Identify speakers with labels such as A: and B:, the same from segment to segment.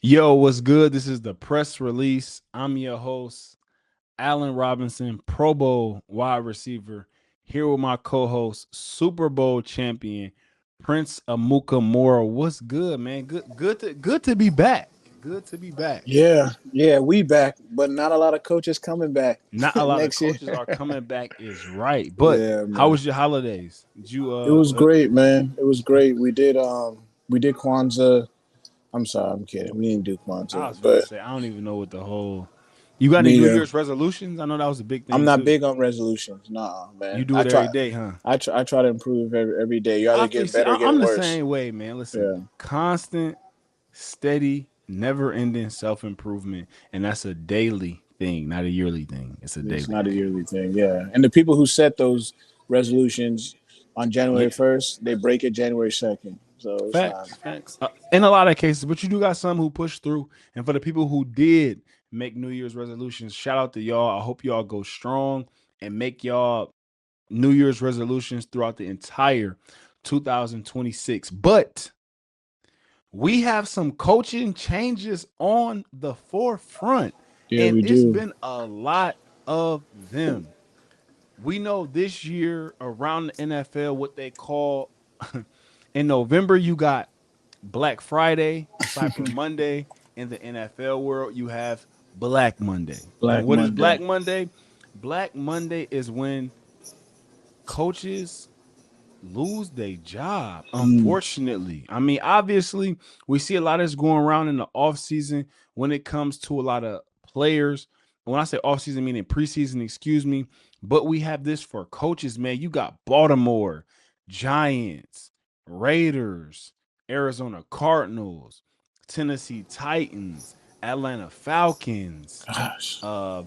A: Yo, what's good? This is the press release. I'm your host, Allen Robinson, Pro Bowl wide receiver, here with my co-host, Super Bowl champion, Prince Amukamara. What's good, man? Good to be back. Good to be back.
B: Yeah, we back, but not a lot of coaches coming back
A: Not a lot of
B: next year.
A: coaches are coming back, is right. But
B: Yeah,
A: how
B: man.
A: was your holidays? Did you
B: It was great, man. It was great. We did Kwanzaa. I'm sorry, I'm kidding. We didn't do
A: I
B: Kwanzaa,
A: was finna
B: but
A: say I don't even know what the whole. You got any
B: New
A: New
B: Year.
A: Year's resolutions? I know that was a big
B: I'm
A: thing
B: not
A: too.
B: big on resolutions. Nah,
A: You
B: man.
A: do it every day, huh?
B: I try to improve every day. You either get
A: Obviously,
B: better or get
A: I'm the
B: worse.
A: same way, man. Listen,
B: Yeah.
A: constant, steady, never ending self improvement. And that's a daily thing, not a yearly thing. It's a
B: It's
A: daily
B: not a
A: thing.
B: yearly thing. Yeah. And the people who set those resolutions on
A: Yeah.
B: January 1st, they break it January 2nd. So it's not.
A: Facts, facts. In a lot of cases, but you do got some who push through. And for the people who did make New Year's resolutions, shout out to y'all. I hope y'all go strong and make y'all New Year's resolutions throughout the entire 2026. But we have some coaching changes on the forefront,
B: Yeah,
A: and
B: we
A: it's
B: do.
A: been a lot of them. We know this year around the NFL what they call in November, you got Black Friday, Cyber Monday. In the NFL world, you have Black Monday. And
B: Black
A: what is
B: Monday.
A: Black Monday? Black Monday is when coaches lose their job,
B: Mm.
A: unfortunately. I mean, obviously, we see a lot of this going around in the offseason when it comes to a lot of players. When I say offseason, meaning preseason, excuse me. But we have this for coaches, man. You got Baltimore, Giants, Raiders, Arizona Cardinals, Tennessee Titans, Atlanta Falcons,
B: Gosh.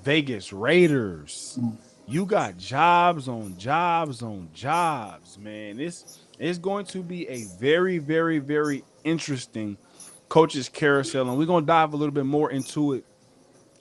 A: Vegas Raiders.
B: Mm.
A: You got jobs on jobs on jobs, man. It's going to be a very, very, very interesting coaches carousel, and we're gonna dive a little bit more into it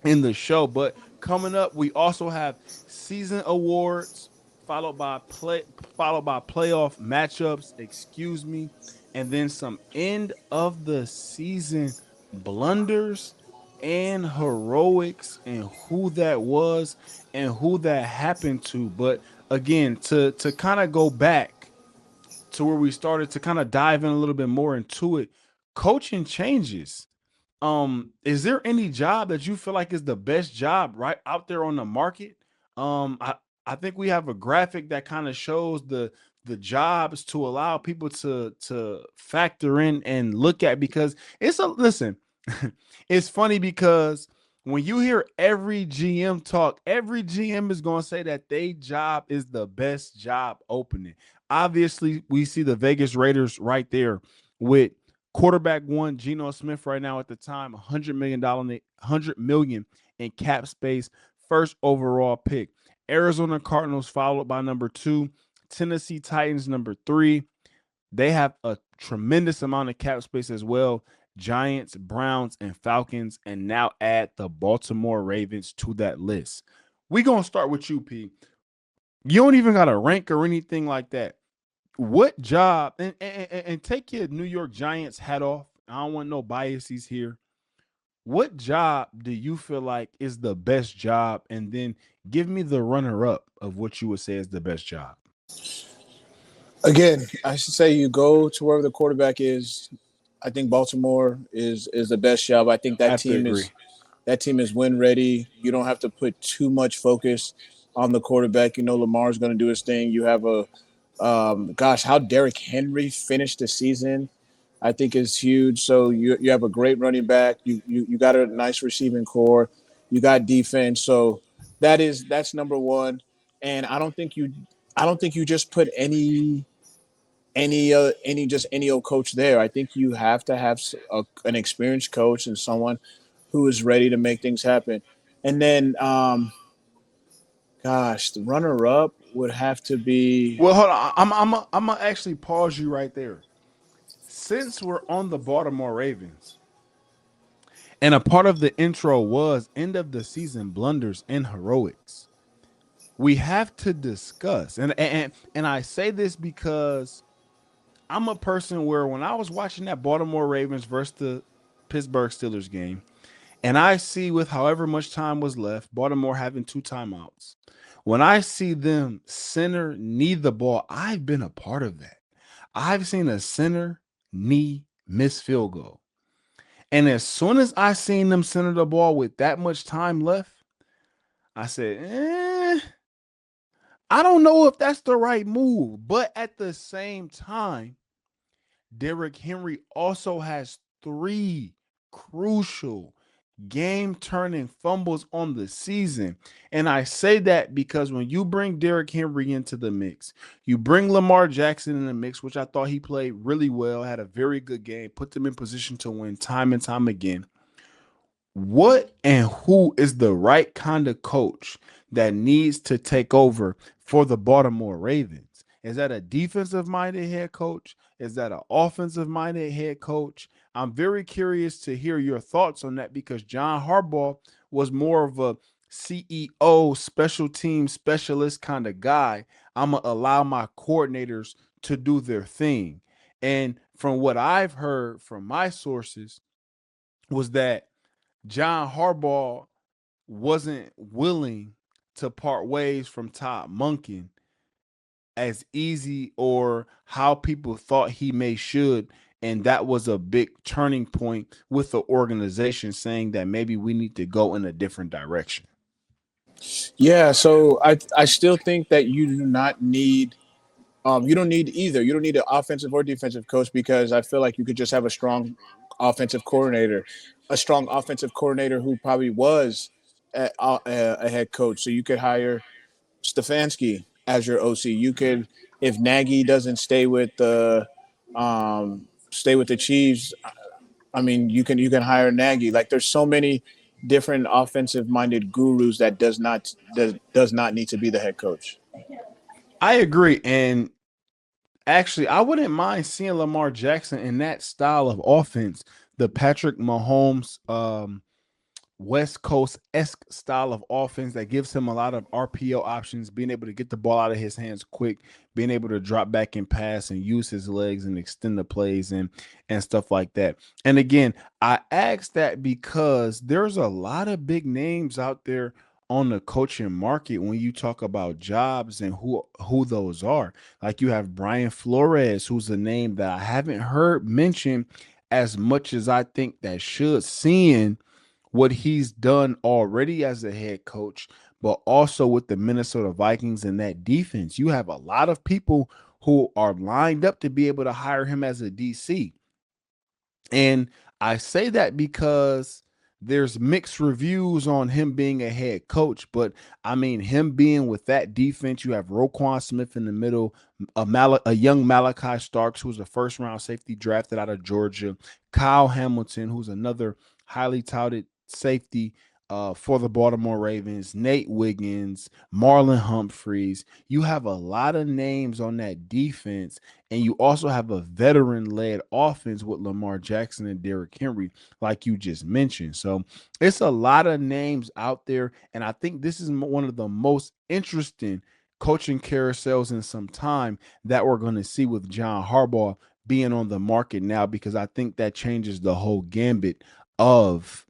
A: in the show. But coming up, we also have season awards followed by playoff matchups. Excuse me, and then some end of the season blunders and heroics and who that was and who that happened to. But again, to kind of go back to where we started to kind of dive in a little bit more into it, coaching changes. Is there any job that you feel like is the best job right out there on the market? I think we have a graphic that kind of shows the jobs to allow people to factor in and look at, because it's a listen. It's funny because when you hear every GM talk, every GM is going to say that their job is the best job opening. Obviously, we see the Vegas Raiders right there with quarterback one, Geno Smith, right now at the time, $100 million in cap space, first overall pick. Arizona Cardinals followed by number two, Tennessee Titans number three. They have a tremendous amount of cap space as well. Giants, Browns, and Falcons, and now add the Baltimore Ravens to that list. We're gonna start with you, P. You don't even got a rank or anything like that. What job and take your New York Giants hat off. I don't want no biases here. What job do you feel like is the best job? And then give me the runner up of what you would say is the best job.
B: Again, I should say you go to wherever the quarterback is. I think Baltimore is the best job. I think
A: I have to agree.
B: that team is win ready. You don't have to put too much focus on the quarterback. You know Lamar's going to do his thing. You have a gosh, how Derrick Henry finished the season, I think is huge. So you have a great running back. You got a nice receiving core. You got defense. So that's number one. And I don't think you just put any old coach there. I think you have to have an experienced coach and someone who is ready to make things happen. And then, gosh, the runner up would have to be.
A: Well, hold on. I'm gonna actually pause you right there. Since we're on the Baltimore Ravens, and a part of the intro was end of the season blunders and heroics, we have to discuss, and I say this because I'm a person where when I was watching that Baltimore Ravens versus the Pittsburgh Steelers game, and I see with however much time was left, Baltimore having two timeouts. When I see them center knee the ball, I've been a part of that. I've seen a center knee miss field goal. And as soon as I seen them center the ball with that much time left, I said, I don't know if that's the right move. But at the same time, Derrick Henry also has three crucial game turning fumbles on the season. And I say that because when you bring Derrick Henry into the mix, you bring Lamar Jackson in the mix, which I thought he played really well, had a very good game, put them in position to win time and time again. What and who is the right kind of coach that needs to take over for the Baltimore Ravens? Is that a defensive minded head coach? Is that an offensive minded head coach? I'm very curious to hear your thoughts on that because John Harbaugh was more of a CEO, special team specialist kind of guy. I'm going to allow my coordinators to do their thing. And from what I've heard from my sources, was that John Harbaugh wasn't willing to part ways from Todd Monken as easy or how people thought he may should. And that was a big turning point with the organization saying that maybe we need to go in a different direction.
B: Yeah, so I still think that you do not need you don't need either. You don't need an offensive or defensive coach because I feel like you could just have offensive coordinator, a strong offensive coordinator who probably was a head coach. So you could hire Stefanski as your OC. You could, if Nagy doesn't stay with the Chiefs. I mean, you can hire Nagy. Like there's so many different offensive minded gurus that does not need to be the head coach.
A: I agree. And actually, I wouldn't mind seeing Lamar Jackson in that style of offense, the Patrick Mahomes West Coast esque style of offense that gives him a lot of RPO options, being able to get the ball out of his hands quick, being able to drop back and pass and use his legs and extend the plays and stuff like that. And again, I asked that because there's a lot of big names out there on the coaching market when you talk about jobs and who those are. Like you have Brian Flores, who's a name that I haven't heard mentioned as much as I think that should, seeing what he's done already as a head coach, but also with the Minnesota Vikings and that defense. You have a lot of people who are lined up to be able to hire him as a DC. And I say that because there's mixed reviews on him being a head coach, but I mean him being with that defense. You have Roquan Smith in the middle, a young Malachi Starks, who's a first round safety drafted out of Georgia, Kyle Hamilton, who's another highly touted safety for the Baltimore Ravens, Nate Wiggins, Marlon Humphreys. You have a lot of names on that defense, and you also have a veteran-led offense with Lamar Jackson and Derrick Henry, like you just mentioned. So it's a lot of names out there, and I think this is one of the most interesting coaching carousels in some time that we're going to see with John Harbaugh being on the market now, because I think that changes the whole gambit of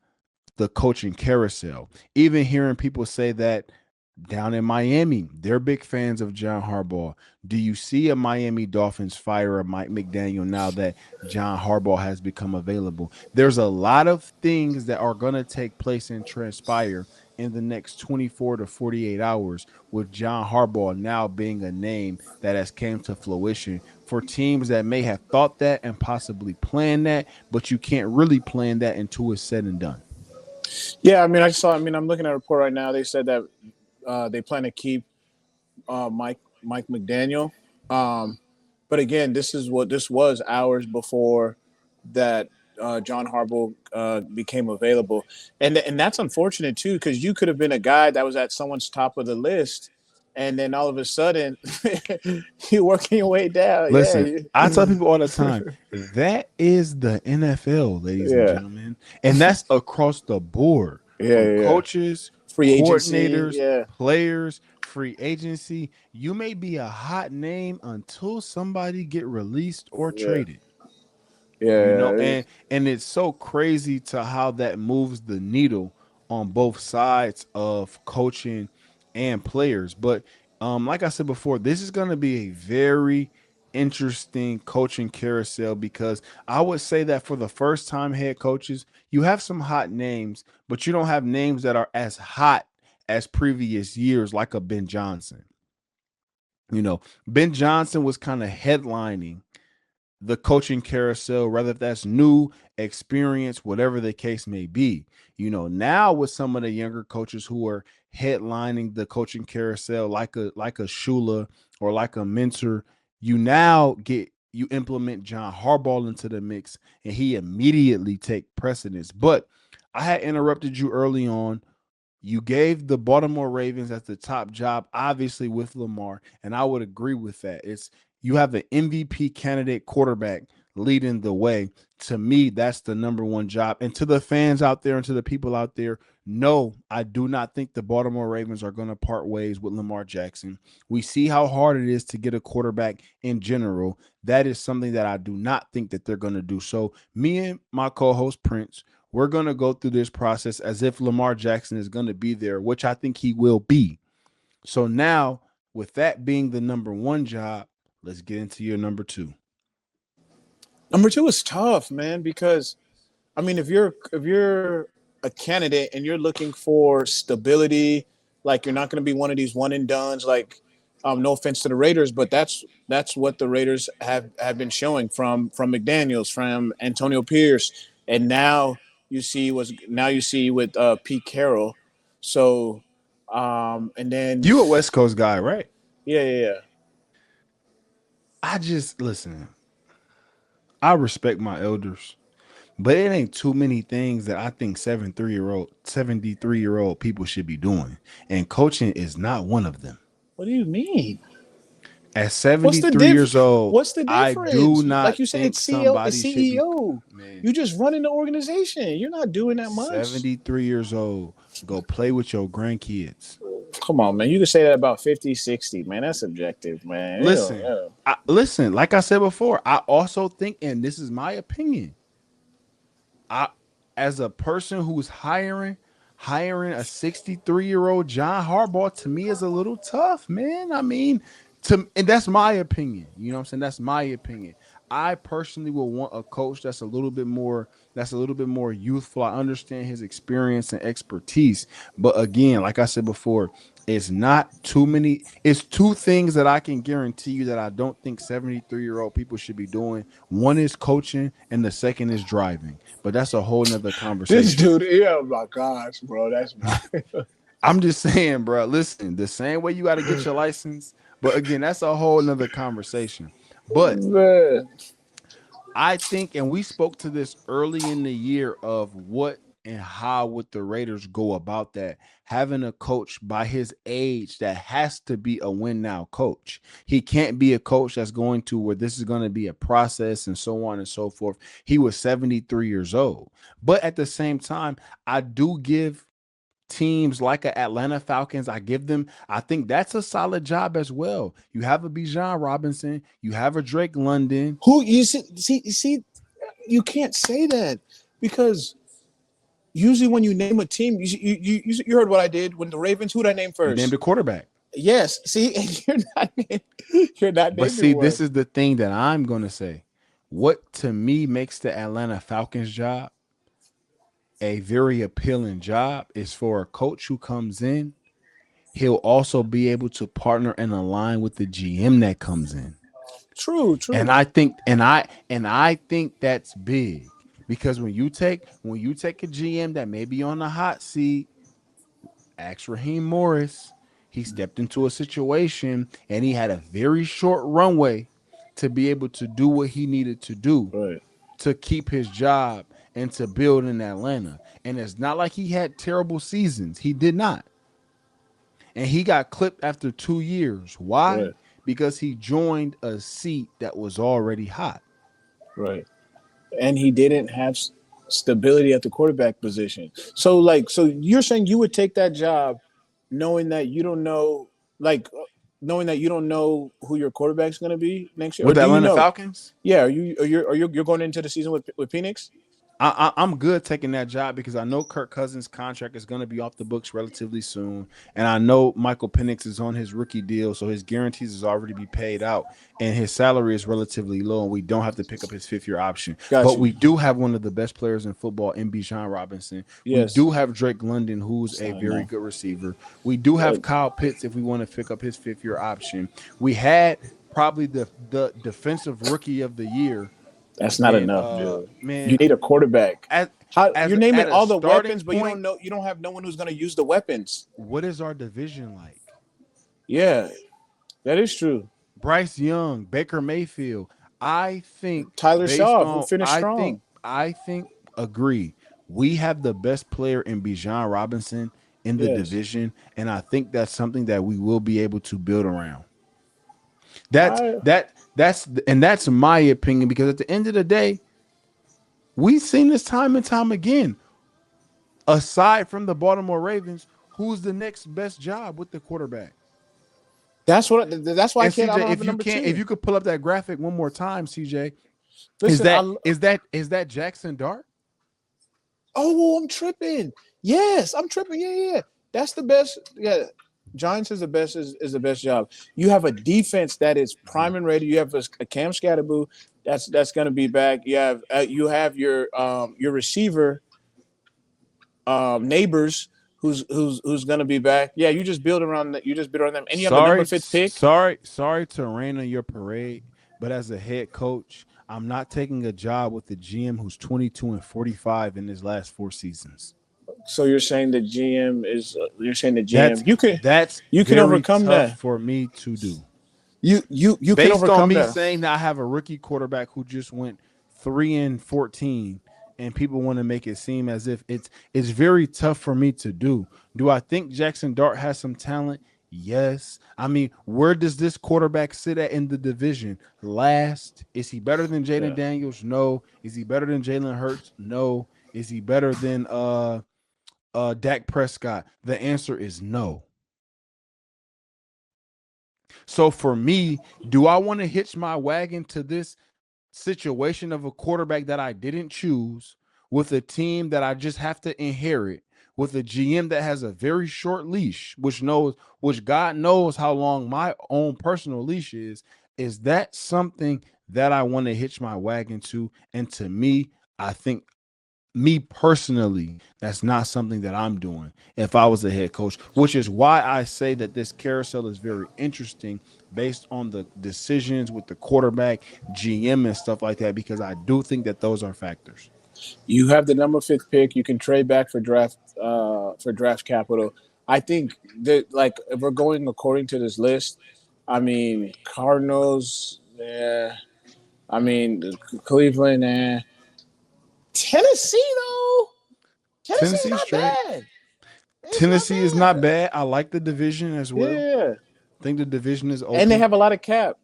A: the coaching carousel. Even hearing people say that down in Miami, they're big fans of John Harbaugh. Do you see a Miami Dolphins fire a Mike McDaniel now that John Harbaugh has become available? There's a lot of things that are going to take place and transpire in the next 24 to 48 hours with John Harbaugh now being a name that has came to fruition for teams that may have thought that and possibly planned that, but you can't really plan that until it's said and done.
B: Yeah, I mean, I saw. I mean, I'm looking at a report right now. They said that they plan to keep Mike McDaniel. Um, but again, this was hours before that John Harbaugh became available, and that's unfortunate too because you could have been a guy that was at someone's top of the list, and then all of a sudden you're working your way down. Yeah,
A: Listen, I tell people all the time that is the NFL, ladies and
B: yeah,
A: gentlemen, and that's across the board
B: yeah,
A: from
B: yeah.
A: coaches,
B: Free agency.
A: coordinators,
B: Yeah,
A: players, free agency. You may be a hot name until somebody get released or
B: yeah.
A: traded. you know,
B: Yeah.
A: and it's so crazy to how that moves the needle on both sides of coaching and players. But like I said before, this is going to be a very interesting coaching carousel because I would say that for the first time head coaches, you have some hot names, but you don't have names that are as hot as previous years, like a Ben Johnson. You know, Ben Johnson was kind of headlining the coaching carousel, whether that's new experience, whatever the case may be. You know, now with some of the younger coaches who are headlining the coaching carousel, like a Shula or like a Mentor, you implement John Harbaugh into the mix, and he immediately take precedence. But I had interrupted you early on. You gave the Baltimore Ravens as the top job, obviously with Lamar, and I would agree with that. It's you have an MVP candidate quarterback leading the way. To me, that's the number one job. And to the fans out there and to the people out there, no, I do not think the Baltimore Ravens are going to part ways with Lamar Jackson. We see how hard it is to get a quarterback in general. That is something that I do not think that they're going to do. So, me and my co-host Prince, we're going to go through this process as if Lamar Jackson is going to be there, which I think he will be. So now, with that being the number one job, let's get into your number two.
B: Number two is tough, man, because I mean, if you're a candidate and you're looking for stability, like you're not going to be one of these one and dones. Like, no offense to the Raiders, but that's what the Raiders have been showing from McDaniels, from Antonio Pierce, and now you see with Pete Carroll. So, and then
A: You a West Coast guy, right?
B: yeah, yeah, yeah.
A: I just listen. I respect my elders, but it ain't too many things that I think 73-year old people should be doing, and coaching is not one of them.
B: What do you mean?
A: At
B: What's the
A: 73
B: diff?
A: years old,
B: What's the
A: I do
B: difference? Like
A: not
B: you said,
A: think
B: it's CEO. It's
A: somebody should be,
B: CEO.
A: man,
B: You just running the organization. You're not doing that much.
A: 73 years old. Go play with your grandkids.
B: Come on, man. You can say that about 50, 60, man. That's subjective, man.
A: Listen,
B: Yeah.
A: listen. Like I said before, I also think, and this is my opinion, I, as a person who's hiring a 63-year-old John Harbaugh to me is a little tough, man. I mean, and that's my opinion. You know what I'm saying? That's my opinion. I personally will want a coach that's a little bit more youthful. I understand his experience and expertise, but again, like I said before, it's not too many. It's two things that I can guarantee you that I don't think 73-year-old people should be doing. One is coaching, and the second is driving. But that's a whole nother
B: This
A: conversation.
B: dude, yeah, oh my gosh, bro. That's
A: I'm just saying, bro. Listen, the same way you got to get your license, but again, that's a whole nother conversation. But
B: man.
A: I think, and we spoke to this early in the year of what and how would the Raiders go about that. Having a coach by his age that has to be a win now coach. He can't be a coach that's going to where this is going to be a process and so on and so forth. He was 73 years old. But at the same time, I do give teams like a Atlanta Falcons, I think that's a solid job as well. You have a Bijan Robinson, you have a Drake London.
B: Who you see, you can't say that because usually when you name a team, you heard what I did when the Ravens. Who did I name
A: You named
B: first?
A: a quarterback.
B: Yes. See, and you're not
A: But
B: naming
A: see,
B: one.
A: this is the thing that I'm going to say. What to me makes the Atlanta Falcons job a very appealing job is for a coach who comes in, he'll also be able to partner and align with the GM that comes in.
B: True,
A: And
B: true.
A: I think that's big because when you take a GM that may be on the hot seat, ask Raheem Morris, he stepped into a situation and he had a very short runway to be able to do what he needed to do
B: Right,
A: to keep his job and to build in Atlanta. And it's not like he had terrible seasons. He did not. And he got clipped after 2 years. Why?
B: right,
A: Because he joined a seat that was already hot.
B: right. And he didn't have stability at the quarterback position. So, like, so you're saying you would take that job knowing that you don't know, like, knowing that you don't know who your quarterback's going to be next year, or
A: With the
B: do you
A: Atlanta
B: know?
A: Falcons,
B: Yeah, you're going into the season with Phoenix?
A: I'm good taking that job because I know Kirk Cousins' contract is going to be off the books relatively soon, and I know Michael Penix is on his rookie deal, so his guarantees is already be paid out, and his salary is relatively low, and we don't have to pick up his 5th year option.
B: Got
A: But
B: you.
A: we do have one of the best players in football in Bijan Robinson. We
B: Yes,
A: do have Drake London, who's a
B: I
A: very
B: know.
A: good receiver. We do have Kyle Pitts if we want to pick up his 5th year option. We had probably the defensive rookie of the year
B: That's not
A: in
B: enough, dude. You
A: man
B: need a quarterback.
A: as
B: How
A: as
B: you're naming
A: at a
B: all the
A: starting
B: weapons, but you
A: point,
B: don't know, you don't have no one who's going to use the weapons.
A: what is our division like?
B: Yeah, that is true.
A: Bryce Young, Baker Mayfield. I think
B: Tyler
A: based
B: Shaw, who
A: on
B: finished strong.
A: I think agree. We have the best player in Bijan Robinson in the
B: Yes,
A: division, and I think that's something that we will be able to build around. That's
B: I
A: that's my opinion because at the end of the day, we've seen this time and time again. Aside from the Baltimore Ravens, who's the next best job with the quarterback?
B: that's why
A: And
B: I
A: CJ,
B: don't have
A: if
B: a
A: you
B: number
A: can't, if
B: two.
A: you could pull up that graphic one more time, CJ, is
B: Listen,
A: that is that Jackson Dart?
B: oh, I'm tripping. Yes, I'm tripping. Yeah, yeah. That's the best. Yeah. Giants is the best job. You have a defense that is
A: Mhm.
B: prime and ready. You have a Cam Scatterboo that's going to be back. You have your receiver neighbors who's going to be back. Yeah, you just build around that. You just build around them, and you have the number fifth pick.
A: Sorry to rain on your parade, but as a head coach, I'm not taking a job with the GM who's 22 and 45 in his last 4 seasons.
B: So you're saying the GM is you're saying the GM
A: That's that's
B: you can
A: very
B: overcome
A: tough
B: that.
A: for me to do.
B: You can
A: Based on
B: overcome
A: me
B: that.
A: saying that I have a rookie quarterback who just went 3-14, and people want to make it seem as if it's very tough for me to do. Do I think Jackson Dart has some talent? Yes. I mean, where does this quarterback sit at in the division? Last. Is he better than Jaden
B: Yeah.
A: Daniels? No. Is he better than Jalen Hurts? No. Is he better than Dak Prescott? The answer is no. So for me, do I want to hitch my wagon to this situation of a quarterback that I didn't choose with a team that I just have to inherit with a GM that has a very short leash, which God knows how long my own personal leash is that something that I want to hitch my wagon to? And to me, I think me personally, that's not something that I'm doing if I was a head coach, which is why I say that this carousel is very interesting based on the decisions with the quarterback, GM, and stuff like that, because I do think that those are factors.
B: You have the number fifth pick. You can trade back for draft capital. I think that like if we're going according to this list, I mean Cardinals, yeah. I mean Cleveland, Tennessee though. Tennessee's
A: Tennessee
B: not
A: straight.
B: bad. It's not
A: Tennessee is not
B: bad.
A: bad. I like the division as well.
B: Yeah,
A: I think the division is
B: and they
A: open.
B: have a lot of cap.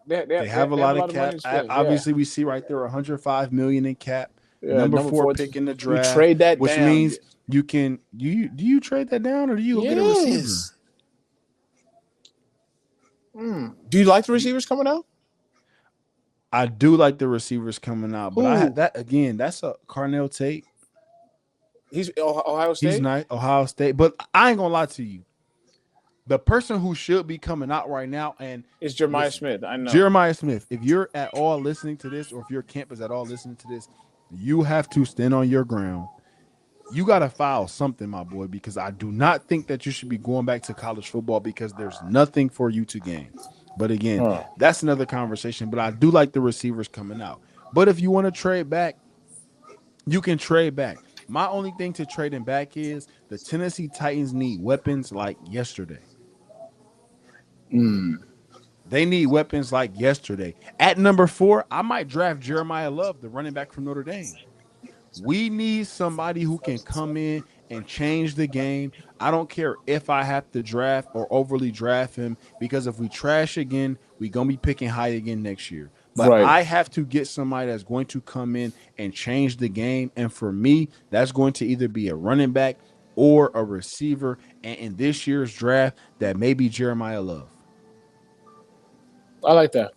A: They have a
B: They have a
A: lot of
B: lot of money
A: cap.
B: to spend. Yeah,
A: Obviously, we see right there 105 million in cap.
B: yeah.
A: Number
B: Number
A: four
B: four,
A: pick in the
B: you
A: draft,
B: trade that
A: which
B: down.
A: means you can do you trade that down or do you go get a receiver?
B: Yes. Do you like the
A: You,
B: receivers coming out?
A: I do like the receivers coming out, but I had
B: Who?
A: that again. That's a Carnell Tate.
B: He's Ohio
A: He's
B: State.
A: nice, Ohio State. But I ain't gonna lie to you. The person who should be coming out right now, and
B: It's Jeremiah
A: listen,
B: Smith. I know.
A: Jeremiah Smith. If you're at all listening to this, or if your campus at all listening to this, you have to stand on your ground. You got to file something, my boy, because I do not think that you should be going back to college football because there's nothing for you to gain. But again,
B: Huh.
A: that's another conversation. But I do like the receivers coming out. But if you want to trade back, you can trade back. My only thing to trading back is the Tennessee Titans need weapons like yesterday. They need weapons like yesterday. At number 4, I might draft Jeremiah Love, the running back from Notre Dame. We need somebody who can come in and change the game. I don't care if I have to draft or overly draft him because if we trash again, we're going to be picking high again next year. But
B: Right.
A: I have to get somebody that's going to come in and change the game. And for me, that's going to either be a running back or a receiver. And in this year's draft, that may be Jeremiah Love.
B: I like that.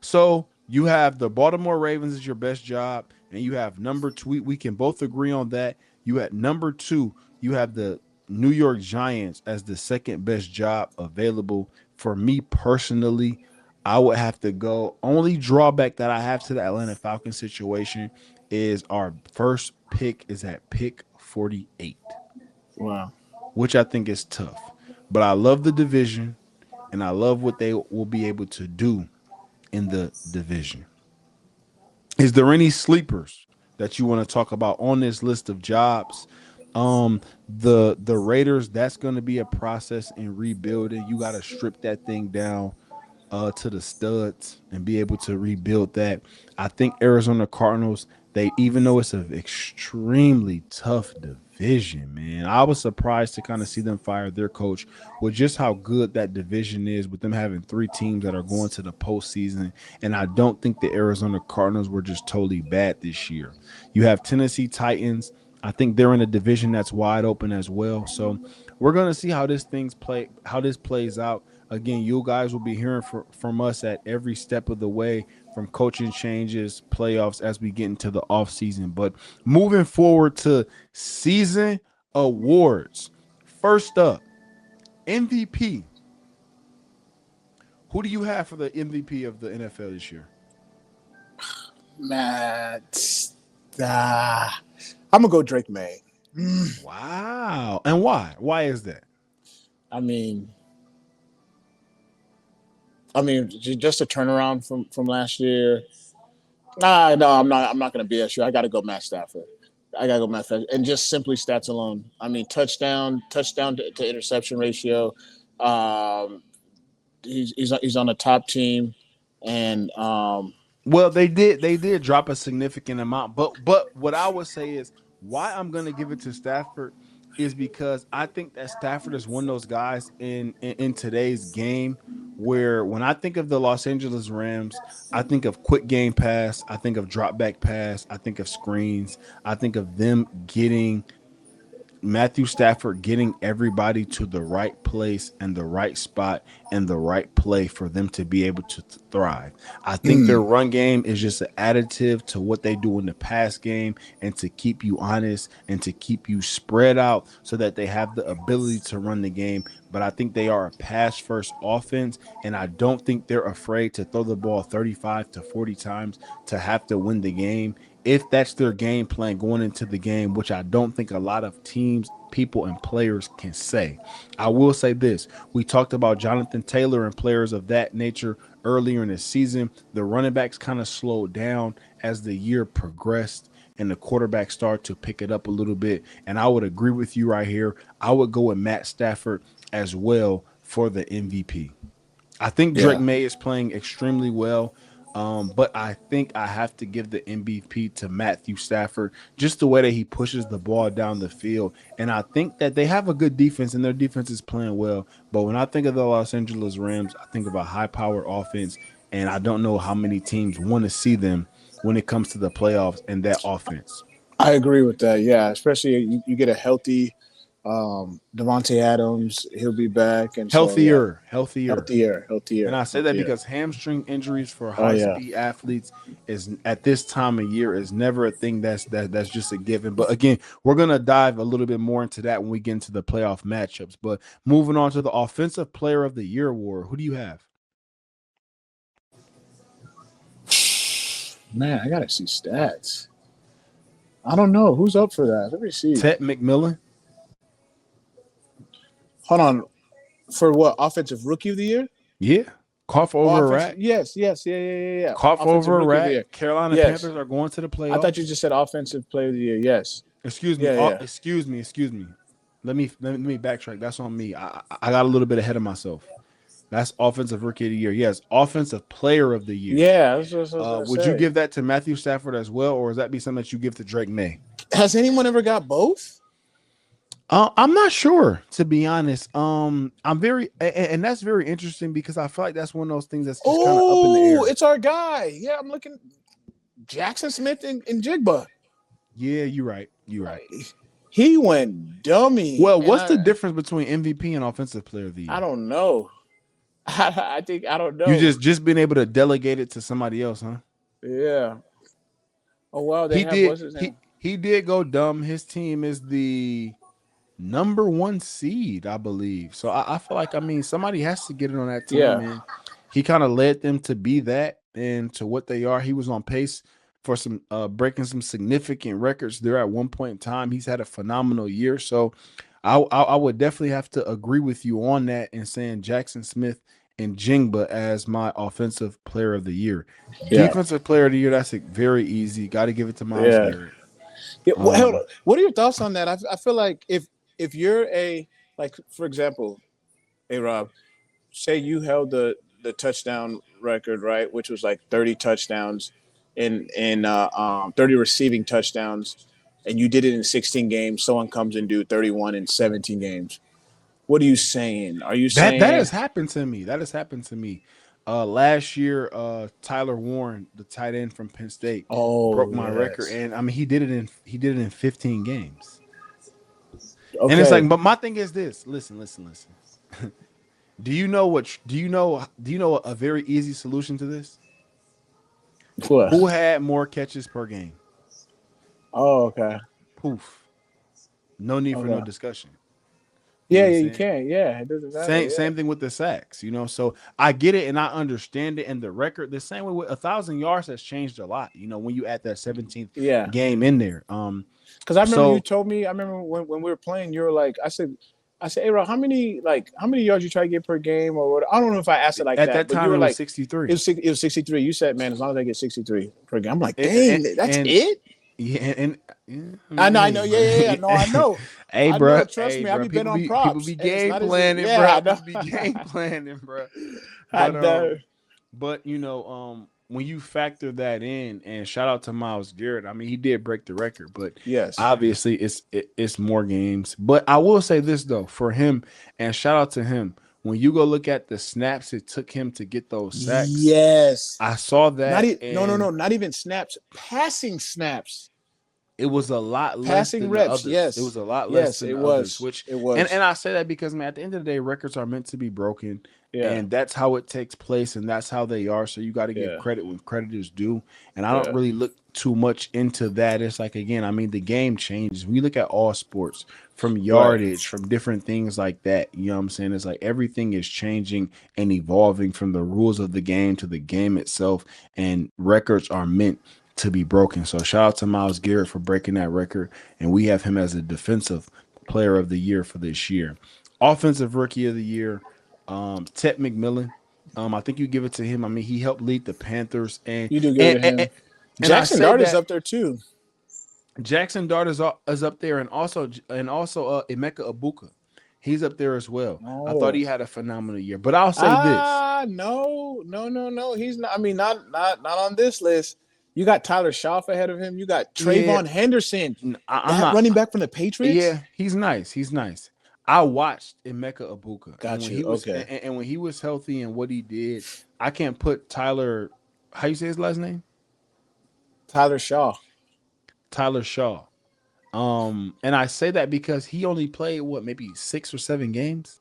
A: So you have the Baltimore Ravens as your best job, and you have number two. We can both agree on that. You at number two, you have the New York Giants as the second best job available. For me personally, I would have to go. Only drawback that I have to the Atlanta Falcons situation is our first pick is at pick 48,
B: Wow.
A: which I think is tough. But I love the division, and I love what they will be able to do in the division. Is there any sleepers that you want to talk about on this list of jobs? The Raiders, that's going to be a process in rebuilding. You got to strip that thing down to the studs and be able to rebuild that. I think Arizona Cardinals, they even though it's an extremely tough division, man, I was surprised to kind of see them fire their coach with just how good that division is, with them having three teams that are going to the postseason. And I don't think the Arizona Cardinals were just totally bad this year. You have Tennessee Titans. I think they're in a division that's wide open as well. So we're gonna see how this plays out. Again, you guys will be hearing from us at every step of the way, from coaching changes, playoffs, as we get into the offseason. But moving forward to season awards. First up, MVP. Who do you have for the MVP of the NFL this year?
B: Matt. I'm gonna go Drake May.
A: Wow. And why? Why is that?
B: I mean, just a turnaround from last year. Nah, no, I'm not. I'm not gonna BS you. I got to go Matt Stafford. I got to go Matt Stafford, and just simply stats alone. I mean, touchdown to interception ratio. Um, he's on a top team, and
A: Well, they did drop a significant amount, but what I would say is why I'm going to give it to Stafford is because I think that Stafford is one of those guys in today's game where when I think of the Los Angeles Rams, I think of quick game pass, I think of drop back pass, I think of screens, I think of them getting Matthew Stafford getting everybody to the right place and the right spot and the right play for them to be able to thrive. I think their run game is just an additive to what they do in the pass game and to keep you honest and to keep you spread out so that they have the ability to run the game. But I think they are a pass first offense, and I don't think they're afraid to throw the ball 35 to 40 times to have to win the game if that's their game plan going into the game, which I don't think a lot of teams, people, and players can say. I will say this. We talked about Jonathan Taylor and players of that nature earlier in the season. The running backs kind of slowed down as the year progressed and the quarterback started to pick it up a little bit. And I would agree with you right here. I would go with Matt Stafford as well for the MVP. I think Drake
B: yeah,
A: May is playing extremely well. But I think I have to give the MVP to Matthew Stafford, just the way that he pushes the ball down the field. And I think that they have a good defense and their defense is playing well. But when I think of the Los Angeles Rams, I think of a high powered offense. And I don't know how many teams want to see them when it comes to the playoffs and that offense.
B: I agree with that. Yeah, especially you get a healthy Devontae Adams. He'll be back, and so yeah,
A: Healthier. And I say that
B: healthier.
A: because hamstring injuries for
B: Oh
A: high
B: yeah.
A: speed athletes is at this time of year is never a thing that's just a given. But again, we're gonna dive a little bit more into that when we get into the playoff matchups. But moving on to the offensive player of the year award, who do you have?
B: Man, I gotta see stats. I don't know who's up for that. Let me see.
A: Ted McMillan.
B: Hold on. For what? Offensive rookie of the year?
A: Yeah. Cough
B: Oh,
A: over a
B: offensive.
A: rat.
B: Yes, yes, yeah.
A: Cough
B: Offensive
A: over a
B: rookie of the year.
A: rat. Carolina
B: Yes.
A: Panthers are going to the
B: I thought you
A: playoffs.
B: just said offensive player of the year. Yes.
A: Excuse me.
B: Yeah,
A: Oh,
B: yeah.
A: excuse me. Let me backtrack. That's on me. I got a little bit ahead of myself. That's offensive rookie of the year. Yes, offensive player of the year.
B: Yeah, that's what I was gonna
A: Would you
B: say.
A: give that to Matthew Stafford as well, or is that be something that you give to Drake May?
B: Has anyone ever got both?
A: I'm not sure, to be honest. I'm and that's very interesting because I feel like that's one of those things that's just kind of up in the
B: Oh,
A: air.
B: it's our guy. Yeah, I'm looking Jackson Smith and Jigba.
A: Yeah, you're right. You're right.
B: He went dummy,
A: Well,
B: and
A: what's the difference between MVP and offensive player of the
B: I
A: year?
B: don't know. I think I don't
A: You
B: know.
A: just being able to delegate it to somebody else, huh?
B: Yeah. Oh wow, they
A: He
B: have
A: did
B: what's his
A: he
B: name?
A: he did go dumb. His team is the number one seed, I believe. So I feel like somebody has to get it on that team,
B: Yeah.
A: and he kind of led them to be that and to what they are. He was on pace for some breaking some significant records there at one point in time. He's had a phenomenal year. So I would definitely have to agree with you on that and saying Jackson Smith and Jingba as my offensive player of the year.
B: Yeah.
A: Defensive player of the year, that's very easy. Got to give it to Miles
B: Yeah.
A: Garrett.
B: Yeah, hold on.
A: Um,
B: What are your thoughts on that? I feel like if you're a like for example, hey Rob, say you held the touchdown record, right, which was like 30 touchdowns in 30 receiving touchdowns, and you did it in 16 games. Someone comes and do 31 in 17 games. What are you saying? Are you
A: that
B: saying,
A: has happened to me. That has happened to me. Last year, Tyler Warren, the tight end from Penn State, broke
B: oh
A: my record,
B: yes,
A: and he did it in 15 games. And it's
B: okay,
A: like, but my thing is this: listen. Do you know a very easy solution to this?
B: what?
A: Who had more catches per game?
B: Oh okay,
A: Poof. No need for no
B: okay.
A: discussion. You know
B: Yeah,
A: what I'm
B: yeah, you
A: saying?
B: can. Yeah, it doesn't matter. Yeah,
A: Same thing with the sacks. So I get it and I understand it. And the record, the same way with 1,000 yards has changed a lot. When you add that 17th
B: yeah.
A: game in there.
B: Because I remember you
A: So
B: told me. I remember when we were playing, you were like, I said, hey, Rob, how many yards you try to get per game or what? I don't know if I asked it like
A: at
B: that,
A: that
B: but you
A: time
B: were
A: it was
B: like,
A: 63.
B: it was 63. You said, man, as long as I get 63 per game, I'm like,
A: And,
B: dang, that's
A: and
B: it.
A: yeah, and yeah,
B: I
A: hey,
B: know,
A: bro.
B: yeah. No, I know,
A: Hey,
B: I know.
A: bro.
B: Trust
A: Hey,
B: me, I
A: bro.
B: be betting
A: People
B: on
A: be people
B: props,
A: be
B: and it's
A: game
B: not as
A: planning,
B: yeah,
A: bro.
B: I know,
A: People be game planning, bro.
B: I
A: But
B: know.
A: when you factor that in, and shout out to Miles Garrett, he did break the record, but
B: Yes,
A: obviously it's more games. But I will say this though, for him, and shout out to him, when you go look at the snaps it took him to get those sacks,
B: yes.
A: I saw
B: Not
A: that,
B: e- no, no,
A: and
B: no, not even snaps. Passing snaps,
A: it was a lot less
B: passing
A: than the
B: reps.
A: others. It was
B: Yes,
A: a lot less
B: yes,
A: than
B: it
A: the others,
B: was,
A: which
B: it
A: and
B: was.
A: I say that because man, at the end of the day, records are meant to be broken,
B: Yeah,
A: and that's how it takes place, and that's how they are. So you got to give
B: yeah,
A: credit when credit is due. And I don't
B: yeah.
A: really look too much into that. It's like again, the game changes. We look at all sports from
B: Right.
A: yardage, from different things like that. You know what I'm saying? It's like everything is changing and evolving from the rules of the game to the game itself, and records are meant to be broken. So shout out to Miles Garrett for breaking that record, and we have him as a defensive player of the year for this year. Offensive rookie of the year, Ted McMillan. I think you give it to him. He helped lead the Panthers, and
B: You do give it
A: and
B: to
A: and,
B: him.
A: and I
B: Jackson
A: say
B: Dart is
A: that
B: up there too.
A: Jackson Dart is up there, and also Emeka Ibuka, he's up there as well. I thought
B: Oh.
A: he had a phenomenal year, but I'll say this.
B: No, no, no, no. He's not. I mean, not on this list. You got Tyler Schaff ahead of him. You got
A: Yeah,
B: Trayvon Henderson,
A: I'm
B: that
A: not.
B: running back from the Patriots.
A: Yeah, he's nice. He's nice. I watched Emeka Ibuka, and
B: Got you. Okay.
A: when he was healthy and what he did, I can't put Tyler. How you say his last name?
B: Tyler Shaw.
A: Tyler Shaw. And I say that because he only played what maybe 6 or 7 games,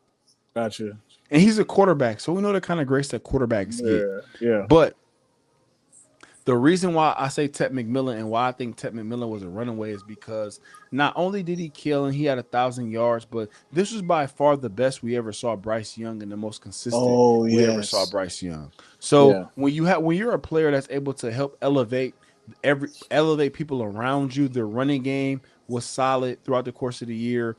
B: Got you.
A: and he's a quarterback, so we know the kind of grace that quarterbacks get.
B: Yeah. Yeah.
A: But the reason why I say Ted McMillan and why I think Ted McMillan was a runaway is because not only did he kill and he had 1,000 yards, but this was by far the best we ever saw Bryce Young and the most consistent
B: Oh
A: we ever saw
B: yes.
A: Bryce Young. So
B: Yeah.
A: when you're a player that's able to help elevate people around you, their running game was solid throughout the course of the year.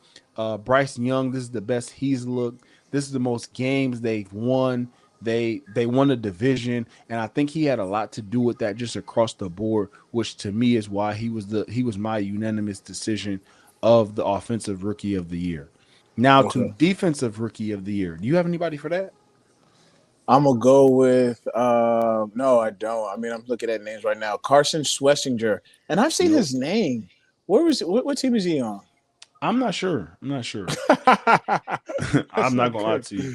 A: Bryce Young, this is the best he's looked. This is the most games they've won. They won a division, and I think he had a lot to do with that just across the board, which to me is why he was my unanimous decision of the offensive rookie of the year. Now to
B: Okay.
A: defensive rookie of the year. Do you have anybody for that?
B: I'm gonna go with no, I don't. I mean, I'm looking at names right now. Carson Schlesinger, and I've seen
A: Nope.
B: his name. Where was what team is he on?
A: I'm not sure. I'm not sure.
B: That's
A: I'm not
B: not
A: gonna lie
B: good.
A: to you.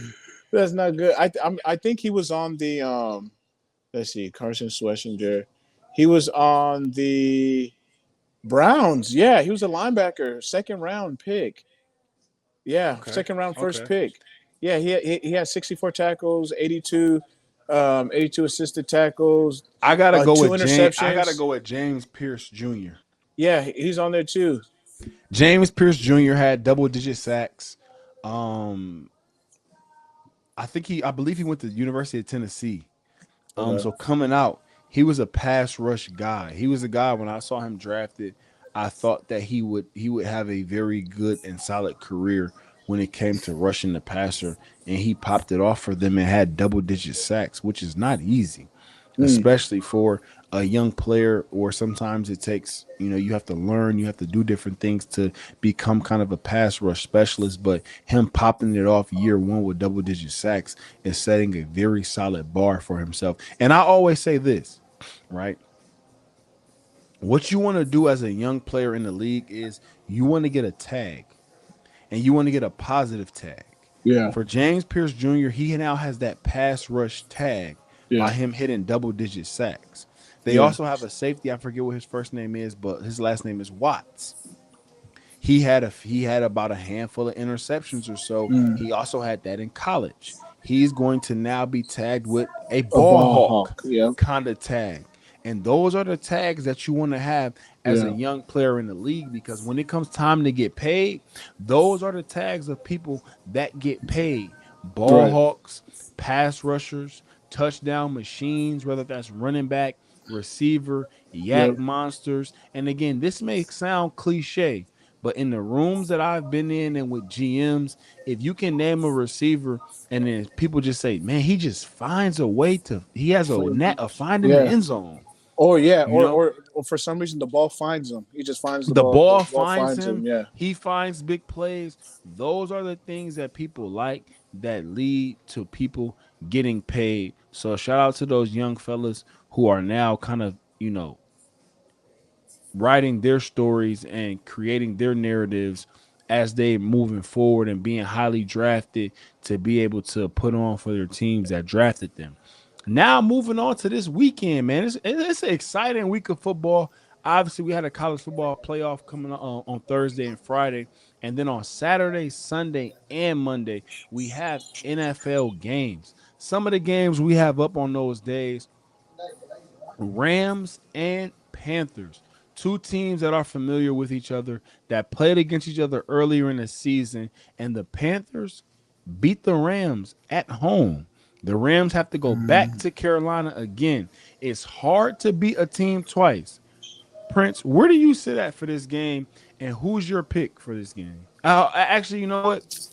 B: That's not good. I think he was on the let's see, Carson Schlesinger. He was on the Browns. Yeah, he was a linebacker, second round pick. Yeah,
A: Okay.
B: second round first
A: Okay.
B: pick. Yeah, he has 64 tackles, 82 assisted tackles,
A: I gotta go
B: two
A: with James. I gotta
B: interceptions.
A: go with James Pierce Jr.
B: Yeah, he's on there too.
A: James Pierce Jr. had double-digit sacks. Um, I believe he went to the University of Tennessee.
B: Okay.
A: So coming out, he was a pass rush guy. He was a guy when I saw him drafted, I thought that he would have a very good and solid career when it came to rushing the passer, and he popped it off for them and had double digit sacks, which is not easy,
B: Mm,
A: especially for a young player. Or sometimes it takes, you have to learn, you have to do different things to become kind of a pass rush specialist. But him popping it off year one with double digit sacks is setting a very solid bar for himself. And I always say this, right? What you want to do as a young player in the league is you want to get a tag, and you want to get a positive tag.
B: yeah,
A: For James Pierce Jr., he now has that pass rush tag
B: yeah,
A: by him hitting double digit sacks. They
B: yeah.
A: also have a safety. I forget what his first name is, but his last name is Watts. He had about a handful of interceptions or so.
B: Mm.
A: He also had that in college. He's going to now be tagged with a
B: A
A: ball
B: ball
A: hawk
B: hawk. Yep.
A: kind of tag. And those are the tags that you want to have as a
B: Yeah.
A: young player in the league, because when it comes time to get paid, those are the tags of people that get paid. Ball
B: Right.
A: hawks, pass rushers, touchdown machines, whether that's running back, receiver, yak
B: Yep.
A: monsters. And again, this may sound cliche, but in the rooms that I've been in and with GMs, if you can name a receiver and then people just say, man, he just finds a way to, he has a
B: For,
A: knack of finding the
B: yeah.
A: end zone.
B: Or yeah.
A: You know,
B: Or for some reason the ball finds him. He just finds the
A: the
B: ball. The
A: ball
B: ball
A: finds
B: finds
A: him,
B: him. Yeah.
A: he finds big plays. Those are the things that people like, that lead to people getting paid. So shout out to those young fellas who are now kind of, writing their stories and creating their narratives as they moving forward and being highly drafted to be able to put on for their teams that drafted them. Now moving on to this weekend, man, it's an exciting week of football. Obviously, we had a college football playoff coming on Thursday and Friday, and then on Saturday, Sunday, and Monday we have NFL games. Some of the games we have up on those days: Rams and Panthers, two teams that are familiar with each other, that played against each other earlier in the season, and the Panthers beat the Rams at home. The Rams have to go back to Carolina again. It's hard to beat a team twice. Prince, where do you sit at for this game, and who's your pick for this game? Actually, you know what?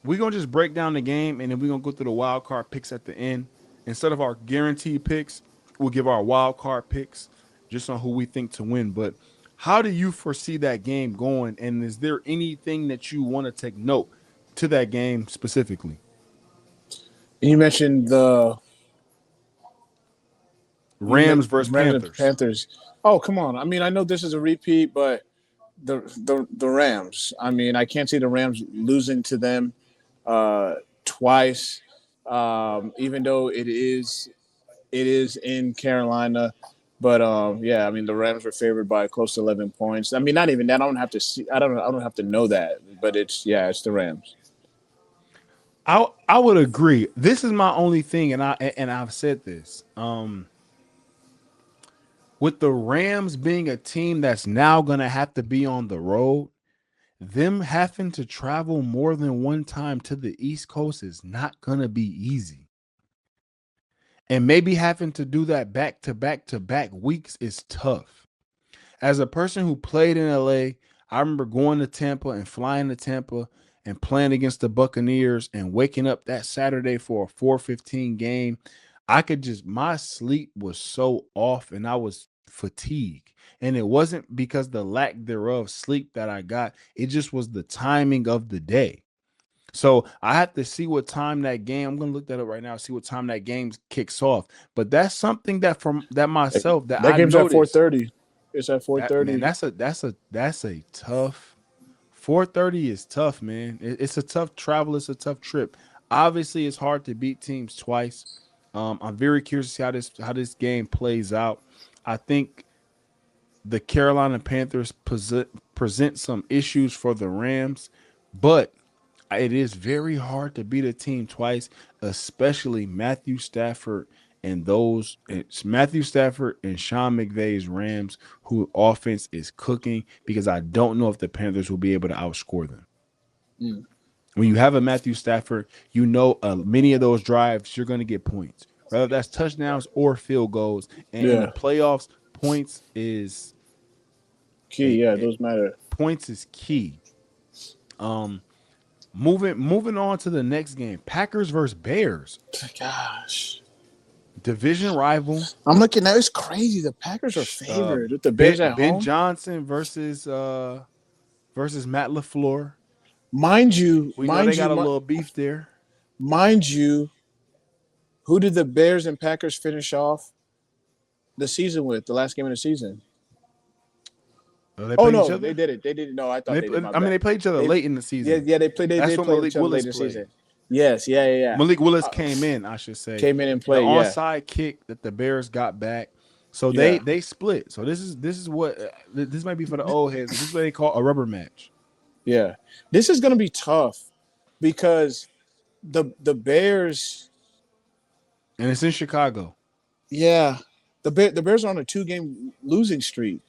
A: We're gonna just break down the game, and then we're gonna go through the wild card picks at the end. Instead of our guaranteed picks, we'll give our wild card picks just on who we think to win. But how do you foresee that game going? And is there anything that you want to take note to that game specifically?
B: You mentioned the
A: Rams versus
B: Rams and
A: Panthers.
B: Panthers. Oh come on! I mean, I know this is a repeat, but the Rams. I mean, I can't see the Rams losing to them twice. Even though it is in Carolina, but yeah, I mean the Rams were favored by close to 11 points. I mean, not even that. I don't have to see. I don't have to know that, but it's the Rams.
A: I would agree. This is my only thing, and I've said this. With the Rams being a team that's now gonna have to be on the road, them having to travel more than one time to the East Coast is not going to be easy. And maybe having to do that back to back to back weeks is tough. As a person who played in LA, I remember going to Tampa and flying to Tampa and playing against the Buccaneers and waking up that Saturday for a 4:15 game. I could just, my sleep was so off and I was fatigued. And it wasn't because the lack thereof sleep that I got. It just was the timing of the day. So I have to see what time that game. I'm gonna look that up right now. See what time that game kicks off. But that's something that from that myself that
B: That
A: I
B: game's at
A: noticed.
B: 4:30. It's at four
A: That man,
B: thirty.
A: that's a tough. 4:30 is tough, man. It's a tough travel. It's a tough trip. Obviously, it's hard to beat teams twice. I'm very curious to see how this game plays out. I think the Carolina Panthers present some issues for the Rams, but It is very hard to beat a team twice, especially Matthew Stafford and those it's Matthew Stafford and Sean McVay's Rams, who offense is cooking because I don't know if the Panthers will be able to outscore them.
B: Mm.
A: When you have a Matthew Stafford, you know many of those drives you're going to get points, whether that's touchdowns or field goals. And in the
B: Yeah,
A: playoffs, points is
B: key.
A: a,
B: Yeah,
A: a
B: those matter.
A: points is key. Um, moving on to the next game, Packers versus Bears,
B: Gosh,
A: division rival.
B: I'm looking at it's crazy. The Packers are favored with the Bears at
A: Ben
B: home.
A: Johnson versus Matt LaFleur.
B: Mind you,
A: We know they
B: mind you,
A: got a little beef there.
B: mind you. Who did the Bears and Packers finish off the season with? The last game of the season.
A: They
B: Oh
A: played each
B: no, they
A: other.
B: did it. They didn't. No, I thought
A: They,
B: they did. My
A: I mean,
B: bad.
A: they played each other
B: They,
A: late in the
B: yeah,
A: season.
B: yeah. They played. They
A: That's
B: did
A: when
B: play
A: Malik
B: each other late
A: Willis
B: in the
A: played.
B: season. Yes, yeah, yeah, yeah.
A: Malik Willis came in, I should say.
B: Came in and
A: The
B: played. Yeah,
A: onside kick that the Bears got back. So they
B: yeah.
A: they split. So this is what this might be for the old heads. This is what they call a rubber match.
B: Yeah, this is gonna be tough because the Bears,
A: And it's in Chicago.
B: yeah, the Bears are on a 2 game losing streak,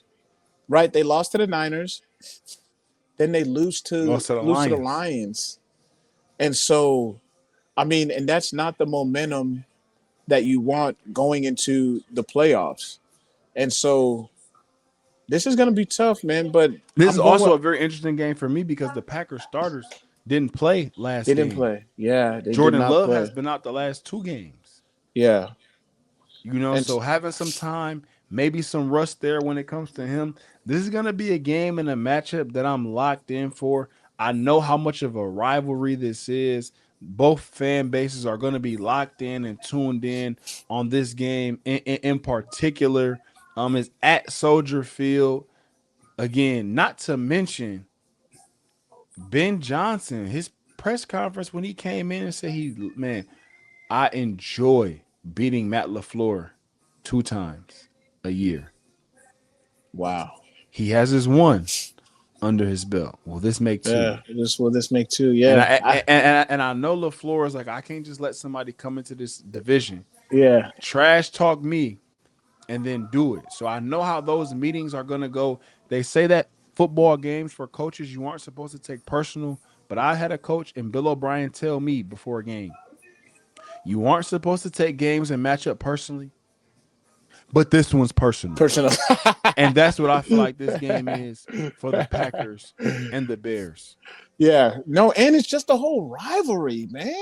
B: right? They lost to the Niners, then they
A: Lost to the
B: lose to the
A: Lions.
B: Lions, and so I mean, and that's not the momentum that you want going into the playoffs, and so this is gonna be tough, man. But
A: This is
B: I'm going
A: also
B: with
A: a very interesting game for me because the Packers starters didn't play last
B: they didn't
A: game.
B: play. Yeah, they did
A: Jordan
B: not
A: Love has
B: play.
A: been out the last two games.
B: Yeah, and
A: So having some time, maybe some rust there when it comes to him. This is gonna be a game and a matchup that I'm locked in for. I know how much of a rivalry this is. Both fan bases are going to be locked in and tuned in on this game. In particular, is at Soldier Field again. Not to mention Ben Johnson, his press conference when he came in and said I enjoy beating Matt LaFleur 2 times a year.
B: wow.
A: He has his one under his belt. Will this make two?
B: Yeah, this will this make two.
A: And
B: Yeah,
A: I and I know LaFleur is like, I can't just let somebody come into this division,
B: yeah,
A: trash talk me, and then do it. So I know how those meetings are gonna go. They say that football games for coaches you aren't supposed to take personal, but I had a coach and Bill O'Brien tell me before a game, you aren't supposed to take games and match up personally, but this one's personal.
B: personal.
A: And that's what I feel like this game is for the Packers and the Bears.
B: Yeah, no, and it's just the whole rivalry, man.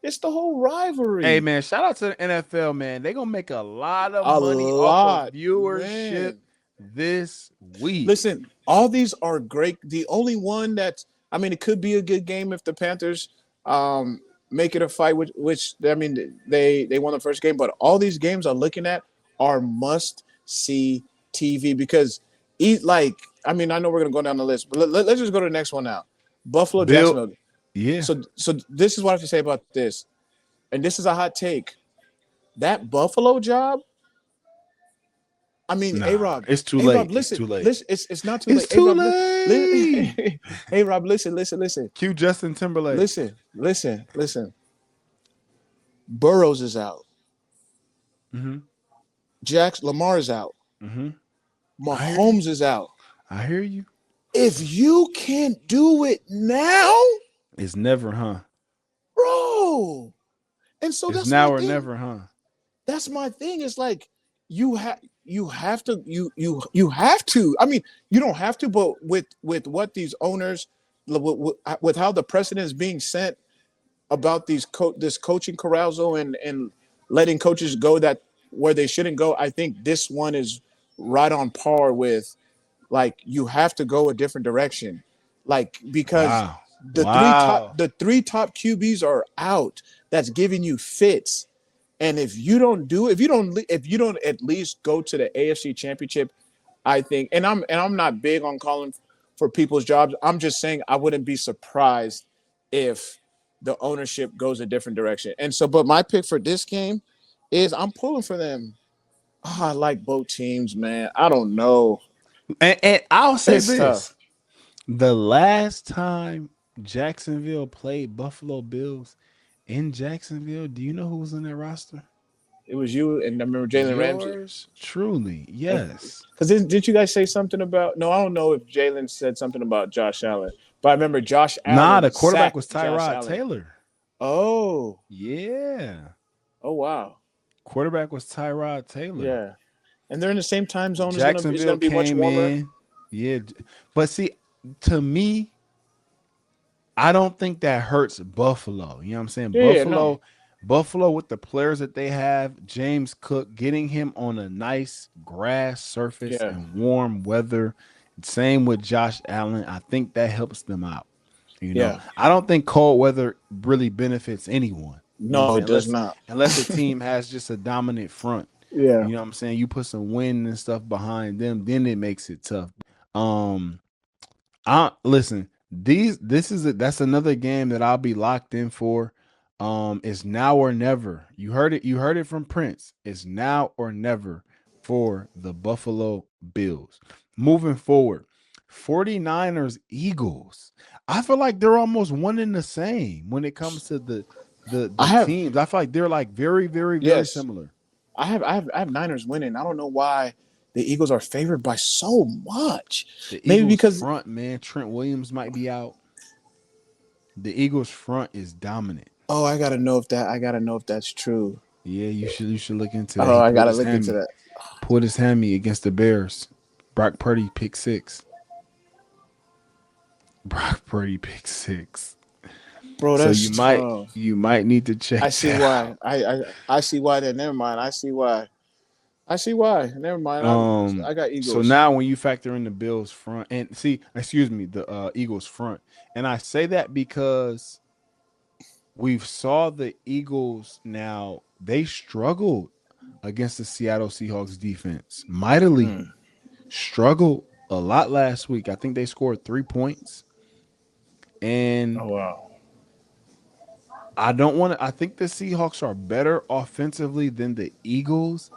B: It's the whole
A: Hey
B: rivalry.
A: man, shout out to the NFL, man. They're gonna make a lot of
B: A
A: money off of
B: lot,
A: viewership
B: man.
A: this week.
B: Listen, all these are great. The only one that I mean, it could be a good game if the Panthers um, make it a fight. Which I mean, they won the first game, but all these games I'm looking at are must see TV because eat like I mean, I know we're gonna go down the list, but let's just go to the next one now. Buffalo,
A: Bill,
B: Jacksonville.
A: yeah.
B: So this is what I have to say about this, and this is a hot take. That Buffalo job. I mean, A
A: Nah,
B: Rob,
A: it's too
B: A Rob,
A: late. It's
B: listen,
A: too late.
B: listen. It's not too
A: It's
B: late. A
A: too
B: Rob,
A: late.
B: A Rob, listen,
A: Cue Justin Timberlake.
B: listen. Burrows is out.
A: Mm-hmm.
B: Lamar is out.
A: Mm-hmm.
B: Mahomes is out.
A: I hear you.
B: If you can't do it now,
A: It's never, huh?
B: bro, and so
A: It's
B: that's my
A: now or
B: thing.
A: never, huh?
B: That's my thing. It's like you have to you have to. I mean, you don't have to, but with what these owners with how the precedent is being set about this coaching carousal and letting coaches go that where they shouldn't go, I think this one is right on par with like you have to go a different direction, like because
A: Wow. Wow.
B: the three top QBs are out. That's giving you fits. And if you don't do, if you don't at least go to the AFC Championship, I think, and I'm not big on calling for people's jobs. I'm just saying I wouldn't be surprised if the ownership goes a different direction. And so, but my pick for this game is I'm pulling for them. Oh, I like both teams, man. I don't know.
A: And I'll say
B: It's
A: this.
B: tough.
A: The last time Jacksonville played Buffalo Bills in Jacksonville. Do you know who was on that roster?
B: It was you, and I remember Jalen Ramsey.
A: Yours truly. Yes.
B: Because didn't you guys say something about? No, I don't know if Jalen said something about Josh Allen, but I remember Josh
A: Nah, the
B: Allen
A: quarterback was
B: sacked Josh
A: Tyrod
B: Allen.
A: Taylor.
B: Oh,
A: Yeah.
B: oh wow,
A: Quarterback was Tyrod Taylor.
B: yeah. And they're in the same time zone. Is
A: Jacksonville
B: gonna be much
A: came
B: warmer.
A: in. Yeah. But see, to me, I don't think that hurts Buffalo. You know what I'm saying?
B: Yeah, yeah, no,
A: Buffalo with the players that they have, James Cook, getting him on a nice grass surface
B: yeah,
A: and warm weather. Same with Josh Allen. I think that helps them out.
B: yeah.
A: I don't think cold weather really benefits anyone. You know what I'm
B: No,
A: saying?
B: it does not.
A: Unless a team has just a dominant front.
B: Yeah.
A: You know what I'm saying? You put some wind and stuff behind them, then it makes it tough. Um, I listen. That's another game that I'll be locked in for. It's now or never. You heard it. You heard it from Prince. It's now or never for the Buffalo Bills. Moving forward, 49ers Eagles. I feel like they're almost one and the same when it comes to
B: I
A: the
B: have
A: teams. I feel like they're like very, very, very
B: yes.
A: similar.
B: I have Niners winning. I don't know why the Eagles are favored by so much.
A: The
B: Maybe
A: Eagles
B: because
A: front, man, Trent Williams might be out. The Eagles front is dominant.
B: oh, I gotta know if that's true.
A: Yeah, you should look into that.
B: Oh,
A: He
B: I
A: pulled
B: gotta
A: his
B: look into
A: hammy.
B: that.
A: Pulled his hammy against the Bears. Brock Purdy pick six. Brock Purdy pick six.
B: Bro,
A: So
B: that's tough.
A: you might need to check
B: I see
A: that
B: why.
A: out.
B: I see why. Then never mind. I see why. I see why. Never mind. I got
A: So
B: Eagles.
A: now when you factor in the Bills front and see, excuse me, the Eagles front, and I say that because we've saw the Eagles now they struggled against the Seattle Seahawks defense mightily.
B: Mm.
A: Struggled a lot last week. I think they scored 3 points. And
B: Oh wow.
A: I don't want to, I think the Seahawks are better offensively than the Eagles.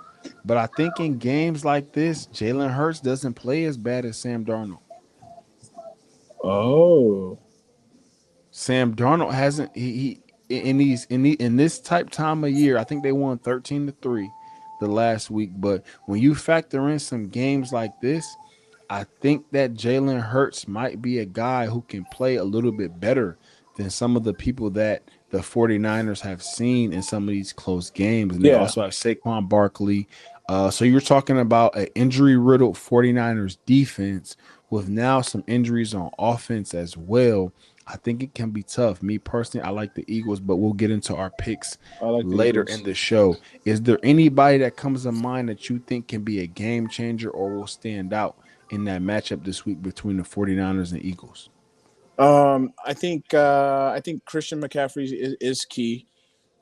A: But I think in games like this, Jalen Hurts doesn't play as bad as Sam Darnold.
B: Oh.
A: Sam Darnold hasn't he in this type time of year, I think they won 13-3 the last week. But when you factor in some games like this, I think that Jalen Hurts might be a guy who can play a little bit better than some of the people that the 49ers have seen in some of these close games. And they
B: Yeah.
A: also have Saquon Barkley. So you're talking about an injury riddled 49ers defense with now some injuries on offense as well. I think it can be tough. Me personally, I like the Eagles, but we'll get into our picks
B: I like the
A: later in
B: Eagles.
A: the show. Is there anybody that comes to mind that you think can be a game changer or will stand out in that matchup this week between the 49ers and Eagles?
B: I think Christian McCaffrey is key.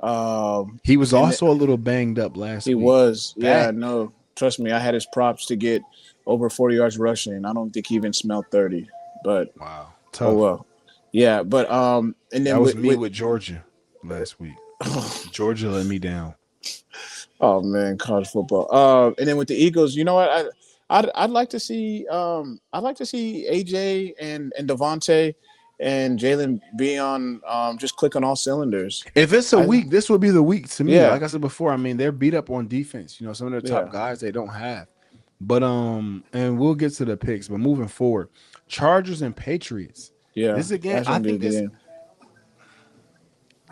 B: Um,
A: He was
B: and
A: also a little banged up last
B: he
A: week.
B: was, yeah,
A: Back.
B: no, trust me, I had his props to get over 40 yards rushing. I don't think he even smelled 30, but
A: Wow.
B: oh
A: Tough.
B: well, yeah. But and
A: That
B: then
A: was me
B: with
A: with Georgia last week. Georgia let me down.
B: oh man, college football. And then with the Eagles, you know what? I'd like to see I'd like to see AJ and Devontae and Jalen be on just click on all cylinders.
A: If it's a
B: I
A: week, this would be the week to me.
B: yeah
A: Like I said before, I mean, they're beat up on defense. Some of their top
B: yeah
A: guys they don't have. But and we'll get to the picks. But moving forward, Chargers and Patriots.
B: yeah.
A: This again,
B: That's
A: I
B: gonna be a
A: think
B: good
A: this
B: game.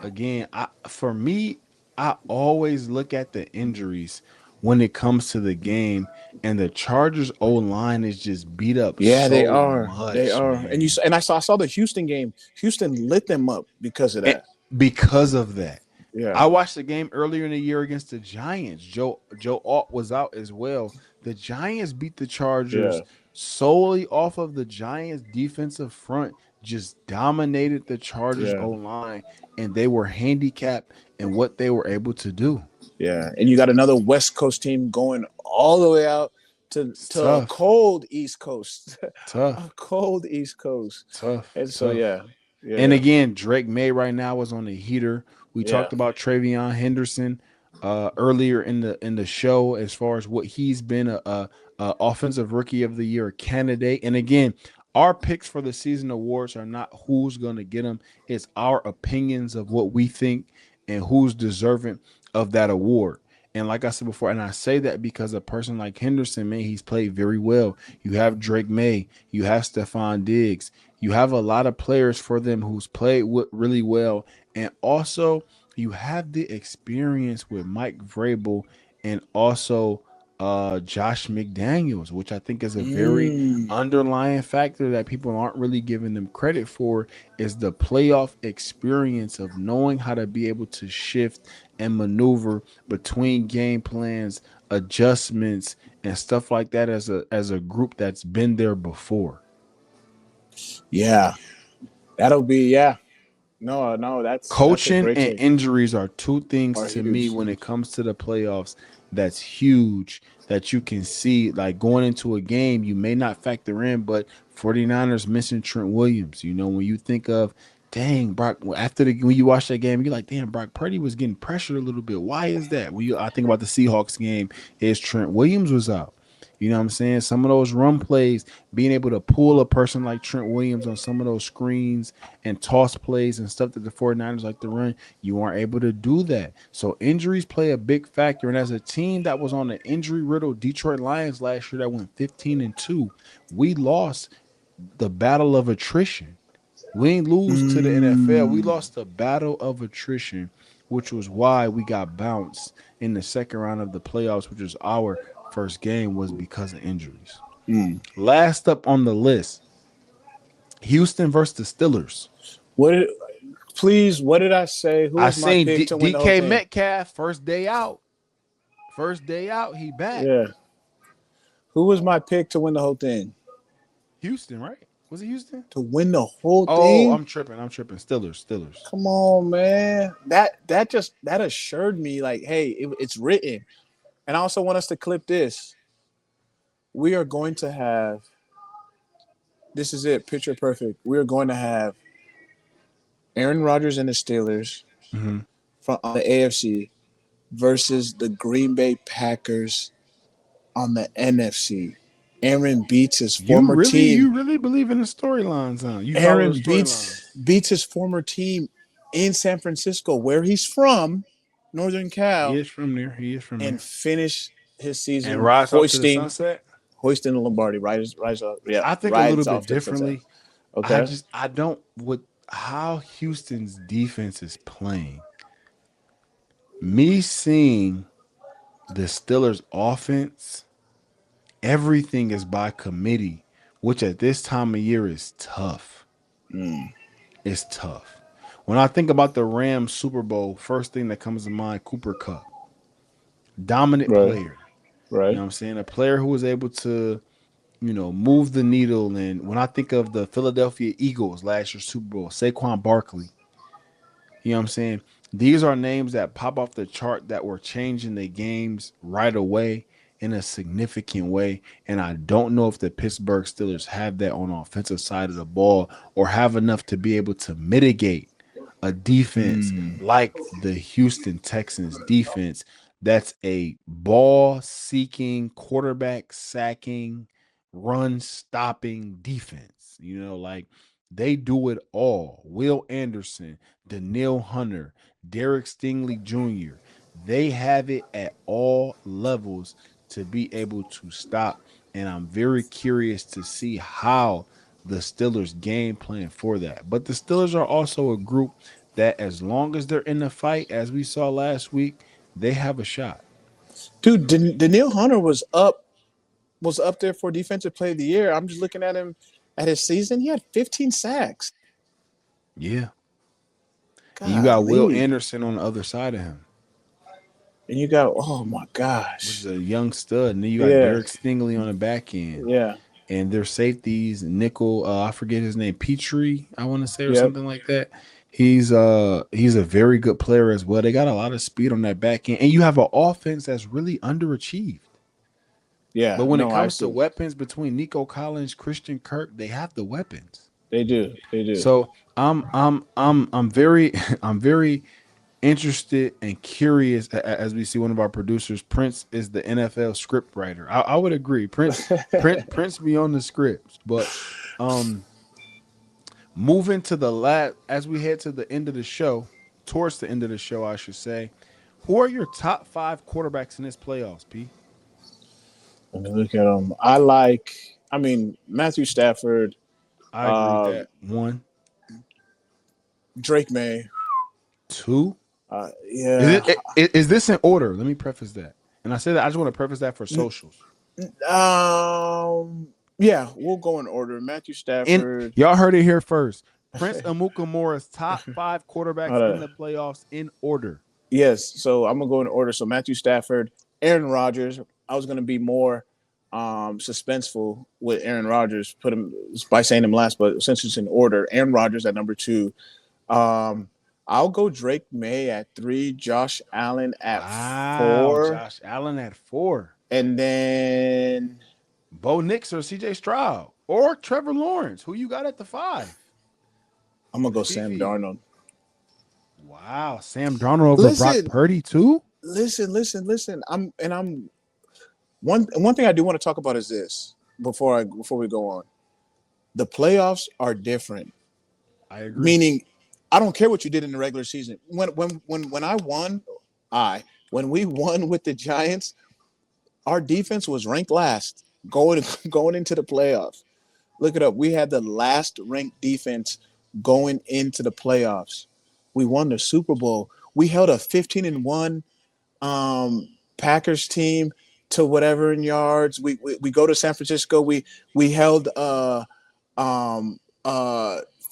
A: again, for me, I always look at the injuries when it comes to the game, and the Chargers O line is just beat up
B: Yeah, they
A: so
B: are. They
A: much,
B: are. And
A: man.
B: I saw the Houston game. Houston lit them up because of
A: And
B: that.
A: because of that,
B: Yeah.
A: I watched the game earlier in the year against the Giants. Joe Alt was out as well. The Giants beat the
B: Yeah.
A: Chargers solely off of the Giants' defensive front, just dominated the Chargers
B: Yeah.
A: O line, and they were handicapped in what they were able to do.
B: Yeah. And you got another West Coast team going all the way out
A: It's
B: to a
A: tough,
B: cold East Coast. A
A: tough,
B: cold East Coast.
A: tough,
B: And so
A: tough.
B: yeah. Yeah,
A: And
B: yeah.
A: again, Drake May right now is on the heater. We
B: Yeah.
A: talked about Travion Henderson earlier in the show as far as what he's been a offensive rookie of the year candidate. And again, Our picks for the season awards are not who's going to get them. It's our opinions of what we think and who's deserving of that award. And like I said before, and I say that because a person like Henderson, man, he's played very well. You have Drake May, you have Stephon Diggs, you have a lot of players for them who's played really well, and also you have the experience with Mike Vrabel and also Josh McDaniels, which I think is a very
B: Mm.
A: underlying factor that people aren't really giving them credit for, is the playoff experience of knowing how to be able to shift and maneuver between game plans, adjustments, and stuff like that as a group that's been there before.
B: Yeah, that'll be yeah. No, no, that's a
A: Coaching
B: great
A: and
B: take.
A: injuries are two things
B: Are
A: to me
B: huge.
A: when it comes to the playoffs that's huge, that you can see. Like going into a game you may not factor in, but 49ers missing Trent Williams. When you think of, dang, Brock, after when you watch that game, you're like, damn, Brock Purdy was getting pressured a little bit. Why is that? I think about the Seahawks game, is Trent Williams was out. You know what I'm saying? Some of those run plays, being able to pull a person like Trent Williams on some of those screens and toss plays and stuff that the 49ers like to run, you aren't able to do that. So injuries play a big factor. And as a team that was on the injury riddled Detroit Lions last year that went 15-2, we lost the battle of attrition. We ain't lose to the NFL. We
B: Mm.
A: lost the battle of attrition, which was why we got bounced in the second round of the playoffs, which was our first game, was because of injuries.
B: Mm.
A: Last up on the list, Houston versus the Steelers.
B: What? Please, what did I say? Who
A: I
B: was my
A: seen
B: pick to win the whole
A: DK
B: thing?
A: Metcalf first day out. First day out, he back.
B: Yeah. Who was my pick to win the whole thing?
A: Houston, right? Was it Houston?
B: To win the whole
A: Oh,
B: thing?
A: I'm tripping. I'm tripping. Steelers. Steelers.
B: Come on, man. That assured me like, hey, it's written. And I also want us to clip this. We are going to have. This is it. Picture perfect. We are going to have Aaron Rodgers and the Steelers
A: Hmm.
B: from on the AFC versus the Green Bay Packers on the NFC. Aaron beats his
A: You
B: former
A: really,
B: team.
A: you really believe in the storylines, huh? You follow the
B: Aaron beats
A: storylines.
B: beats his former team in San Francisco, where he's from, Northern
A: He
B: Cal,
A: is from there. He is from
B: and
A: there.
B: finish his
A: And
B: season
A: rise off to the sunset.
B: hoisting the Lombardi. Rise up, yeah,
A: I think a little
B: rides
A: bit
B: off to the sunset.
A: differently.
B: Okay.
A: I don't with how Houston's defense is playing. Me seeing the Steelers offense, everything is by committee, which at this time of year is tough.
B: Mm.
A: It's tough. When I think about the Rams Super Bowl, first thing that comes to mind, Cooper Cup. Dominant
B: Right.
A: player. You know
B: Right.
A: what I'm saying? A player who was able to, move the needle. And when I think of the Philadelphia Eagles last year's Super Bowl, Saquon Barkley, you know what I'm saying? These are names that pop off the chart that were changing the games right away in a significant way. And I don't know if the Pittsburgh Steelers have that on the offensive side of the ball or have enough to be able to mitigate a defense
B: Mm.
A: like the Houston Texans defense that's a ball seeking, quarterback sacking, run stopping defense. Like they do it all. Will Anderson, Daniil Hunter, Derek Stingley Jr., they have it at all levels to be able to stop. And I'm very curious to see how the Steelers game plan for that. But the Steelers are also a group that, as long as they're in the fight, as we saw last week, they have a shot.
B: Dude, Daniil Hunter was up there for defensive player of the year. I'm just looking at him at his season. He had 15 sacks.
A: Yeah. And you got Will
B: Golly.
A: Anderson on the other side of him,
B: And you got, oh my
A: which is
B: gosh.
A: a young stud. And then you got
B: Yeah.
A: Derek Stingley on the back end.
B: Yeah.
A: And their safeties, nickel, I forget his name, Petrie, I want to say, or
B: Yep.
A: something like that. He's a very good player as well. They got a lot of speed on that back end. And you have an offense that's really underachieved. But
B: Yeah.
A: when it
B: No,
A: comes to
B: absolutely.
A: weapons between Nico Collins, Christian Kirk, they have the weapons.
B: They do. They do.
A: So I'm very I'm very interested and curious, as we see one of our producers, Prince is the NFL script writer. I would agree. Prince be on the scripts, but um, moving to the last as we head to the end of the show, towards the end of the show, I should say. Who are your top five quarterbacks in this playoffs, P?
B: Let me look at them. I like. I mean, Matthew Stafford,
A: I agree
B: uh,
A: that one,
B: Drake May.
A: two.
B: Yeah.
A: Is this in order? Let me preface that. And I say that I just want to preface that for socials.
B: Yeah, we'll go in order. Matthew
A: And
B: Stafford.
A: y'all heard it here first. Prince Amukamara's top five quarterbacks in
B: Uh,
A: the playoffs in order.
B: yes, so I'm gonna go in order. So Matthew Stafford, Aaron Rodgers. I was gonna be more suspenseful with Aaron Rodgers, put him by saying him last, but since it's in order, Aaron Rodgers at number two. Um, I'll go Drake May at three, Josh Allen at
A: Wow,
B: four,
A: Josh Allen at four.
B: and then
A: Bo Nix or CJ Stroud or Trevor Lawrence. Who you got at the five?
B: I'm gonna go Sam
A: Fifi.
B: Darnold.
A: Wow, Sam Darnold over Brock
B: Listen,
A: Purdy too.
B: listen. I'm one thing I do want to talk about is this before we go on. The playoffs are different.
A: I agree.
B: Meaning, I don't care what you did in the regular season. When I won, I when we won with the Giants, our defense was ranked last going going into the playoffs. Look it up. We had the last ranked defense going into the playoffs. We won the Super Bowl. We held a 15-1 Packers team to whatever in yards. We go to San Francisco. We held um,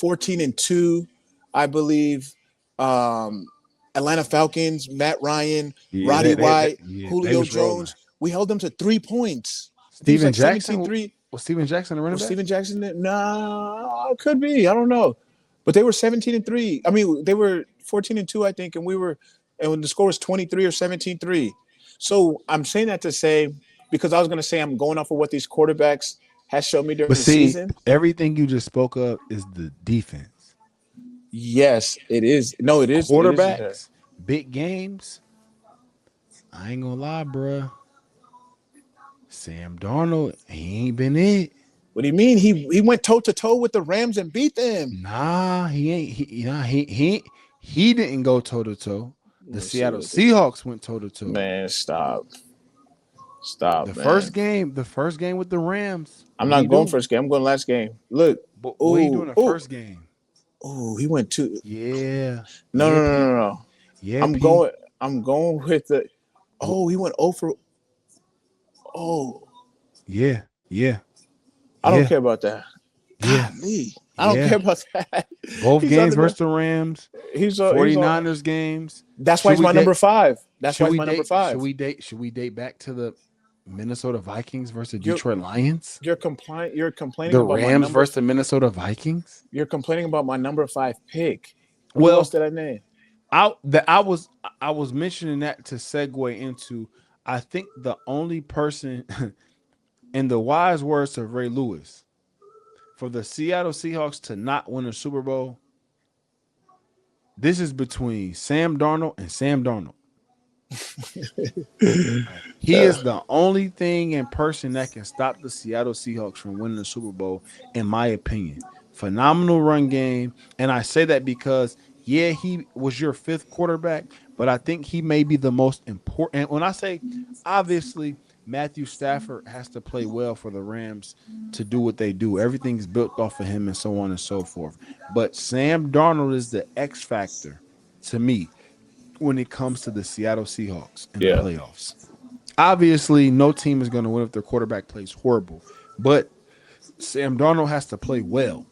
B: 14-2, I believe. Um, Atlanta Falcons, Matt Ryan,
A: Yeah,
B: Roddy White,
A: they
B: Julio
A: was rolling.
B: Jones. We held them to 3 points. I think it was
A: Steven
B: like
A: Jackson
B: 17-3.
A: was Steven Jackson the running
B: Was
A: back?
B: Steven Jackson there? Nah, it could be. I don't know. But they were 17-3. I mean, they were 14-2, I think, and we were, and when the score was 23 or 17-3. So I'm saying that to say, because I was going to say I'm going off of what these quarterbacks has shown me during
A: But
B: the
A: see,
B: season.
A: everything you just spoke of is the defense.
B: Yes, it is. No, it is. It is.
A: Quarterbacks, big games. I ain't gonna lie, bruh. Sam Darnold, he ain't been it.
B: What do you mean? He went toe to toe with the Rams and beat them.
A: Nah, he ain't. He didn't go toe to toe. The
B: Let's see
A: Seattle
B: what this.
A: Seahawks went toe to toe.
B: Man,
A: The
B: stop,
A: first
B: man.
A: game, the first game with the Rams.
B: I'm
A: What he
B: not going
A: do?
B: first game. I'm going last game. Look.
A: What he do in the
B: Ooh.
A: first game?
B: He went to.
A: Yeah,
B: No,
A: yeah,
B: no, no,
A: P.
B: no, no.
A: Yeah,
B: I'm
A: P.
B: going. I'm going with the.
A: Wh-
B: Oh, he went over. Oh,
A: Yeah, yeah,
B: I don't
A: yeah,
B: care about that.
A: yeah,
B: Golly, I don't
A: yeah.
B: care about that.
A: Both
B: He's
A: games
B: under the.
A: versus the Rams,
B: He's on.
A: 49ers games.
B: That's why
A: Should
B: he's
A: we
B: my
A: date?
B: number five. That's
A: Should
B: why he's
A: we
B: my number
A: date? Should
B: five.
A: we date? Should we date back to the Minnesota Vikings versus
B: You're
A: Detroit Lions?
B: you're complain. You're complaining
A: The
B: about my
A: Rams
B: number.
A: versus the Minnesota Vikings?
B: You're complaining about my number five pick. Who else
A: Well,
B: did I name?
A: I was mentioning that to segue into I think the only person in the wise words of Ray Lewis for the Seattle Seahawks to not win a Super Bowl, this is between Sam Darnold and Sam Darnold. Right. He
B: Uh,
A: is the only thing in person that can stop the Seattle Seahawks from winning the Super Bowl, in my opinion. Phenomenal run game. And I say that because, yeah, he was your fifth quarterback, but I think he may be the most important. And when I say, obviously, Matthew Stafford has to play well for the Rams to do what they do. Everything's built off of him and so on and so forth. But Sam Darnold is the X factor to me when it comes to the Seattle Seahawks in the
B: yeah.
A: playoffs. Obviously, no team is going to win if their quarterback plays horrible, but Sam Darnold has to play well.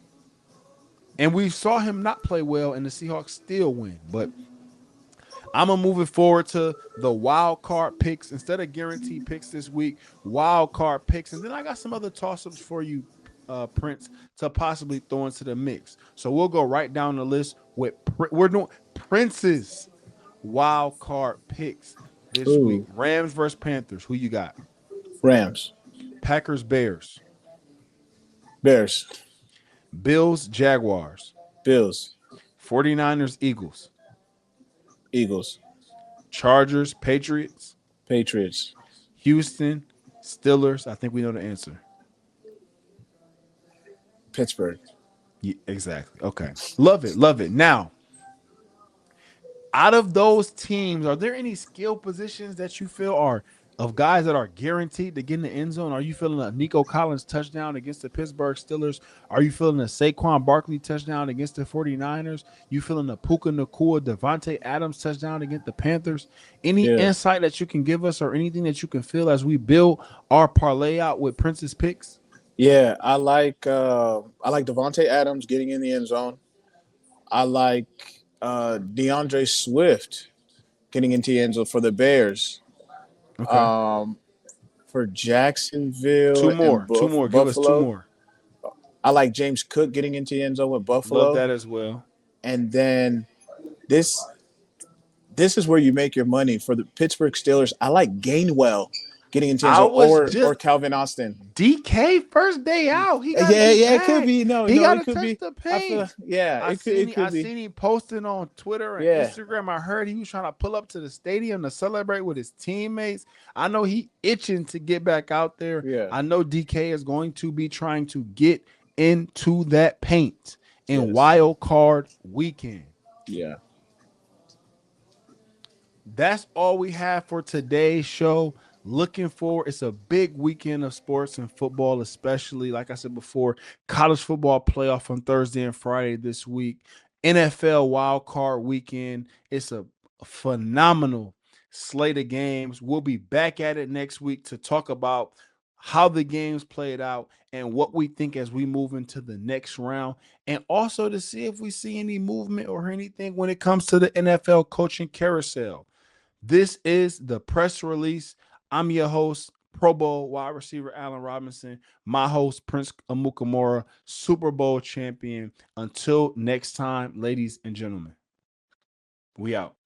A: And we saw him not play well, and the Seahawks still win. But I'm going to move it forward to the wild card picks. Instead of guaranteed picks this week, wild card picks. And then I got some other toss ups for you, Prince, to possibly throw into the mix. So we'll go right down the list with we're doing Prince's wild card picks this week.
B: Ooh,
A: Rams versus Panthers. Who you got?
B: Rams,
A: Packers, Bears.
B: Bears,
A: Bills, Jaguars.
B: Bills,
A: 49ers, Eagles.
B: Eagles.
A: Chargers, Patriots,
B: Patriots.
A: Houston, Steelers. I think we know the answer.
B: Pittsburgh.
A: Yeah, exactly. Okay. Love it. Love it. Now, out of those teams, are there any skill positions that you feel are of guys that are guaranteed to get in the end zone? Are you feeling a Nico Collins touchdown against the Pittsburgh Steelers? Are you feeling a Saquon Barkley touchdown against the 49ers? You feeling a Puka Nakua, Devontae Adams touchdown against the Panthers? Any
B: Yeah.
A: insight that you can give us or anything that you can feel as we build our parlay out with Prince's picks?
B: Yeah, I like Devontae Adams getting in the end zone. I like DeAndre Swift getting into the end zone for the Bears.
A: Okay.
B: Um, for
A: Two
B: Jacksonville and
A: more. Two more. Give us two
B: Buffalo,
A: more.
B: I like James Cook getting into the end zone with
A: Love
B: Buffalo.
A: that as well.
B: And then this this is where you make your money for the Pittsburgh Steelers. I like Gainwell getting into the end
A: I
B: zone
A: was
B: or
A: just
B: Calvin Austin.
A: DK first day out. He got to
B: Yeah,
A: be
B: yeah, it could
A: back.
B: be. No,
A: He
B: no,
A: got
B: it
A: to
B: could
A: touch
B: be.
A: the
B: I feel
A: paint.
B: yeah, it
A: I
B: could be.
A: seen him posting on Twitter and
B: Yeah,
A: Instagram. I heard he was trying to pull up to the stadium to celebrate with his teammates. I know he itching to get back out there.
B: yeah,
A: I know DK is going to be trying to get into that paint in
B: yes,
A: wild card weekend.
B: yeah.
A: That's all we have for today's show. Looking forward, it's a big weekend of sports and football, especially like I said before, college football playoff on Thursday and Friday this week, NFL wild card weekend. It's a phenomenal slate of games. We'll be back at it next week to talk about how the games played out and what we think as we move into the next round, and also to see if we see any movement or anything when it comes to the NFL coaching carousel. This is the press release. I'm your host, Pro Bowl wide receiver Allen Robinson, my host, Prince Amukamara, Super Bowl champion. Until next time, ladies and gentlemen, we out.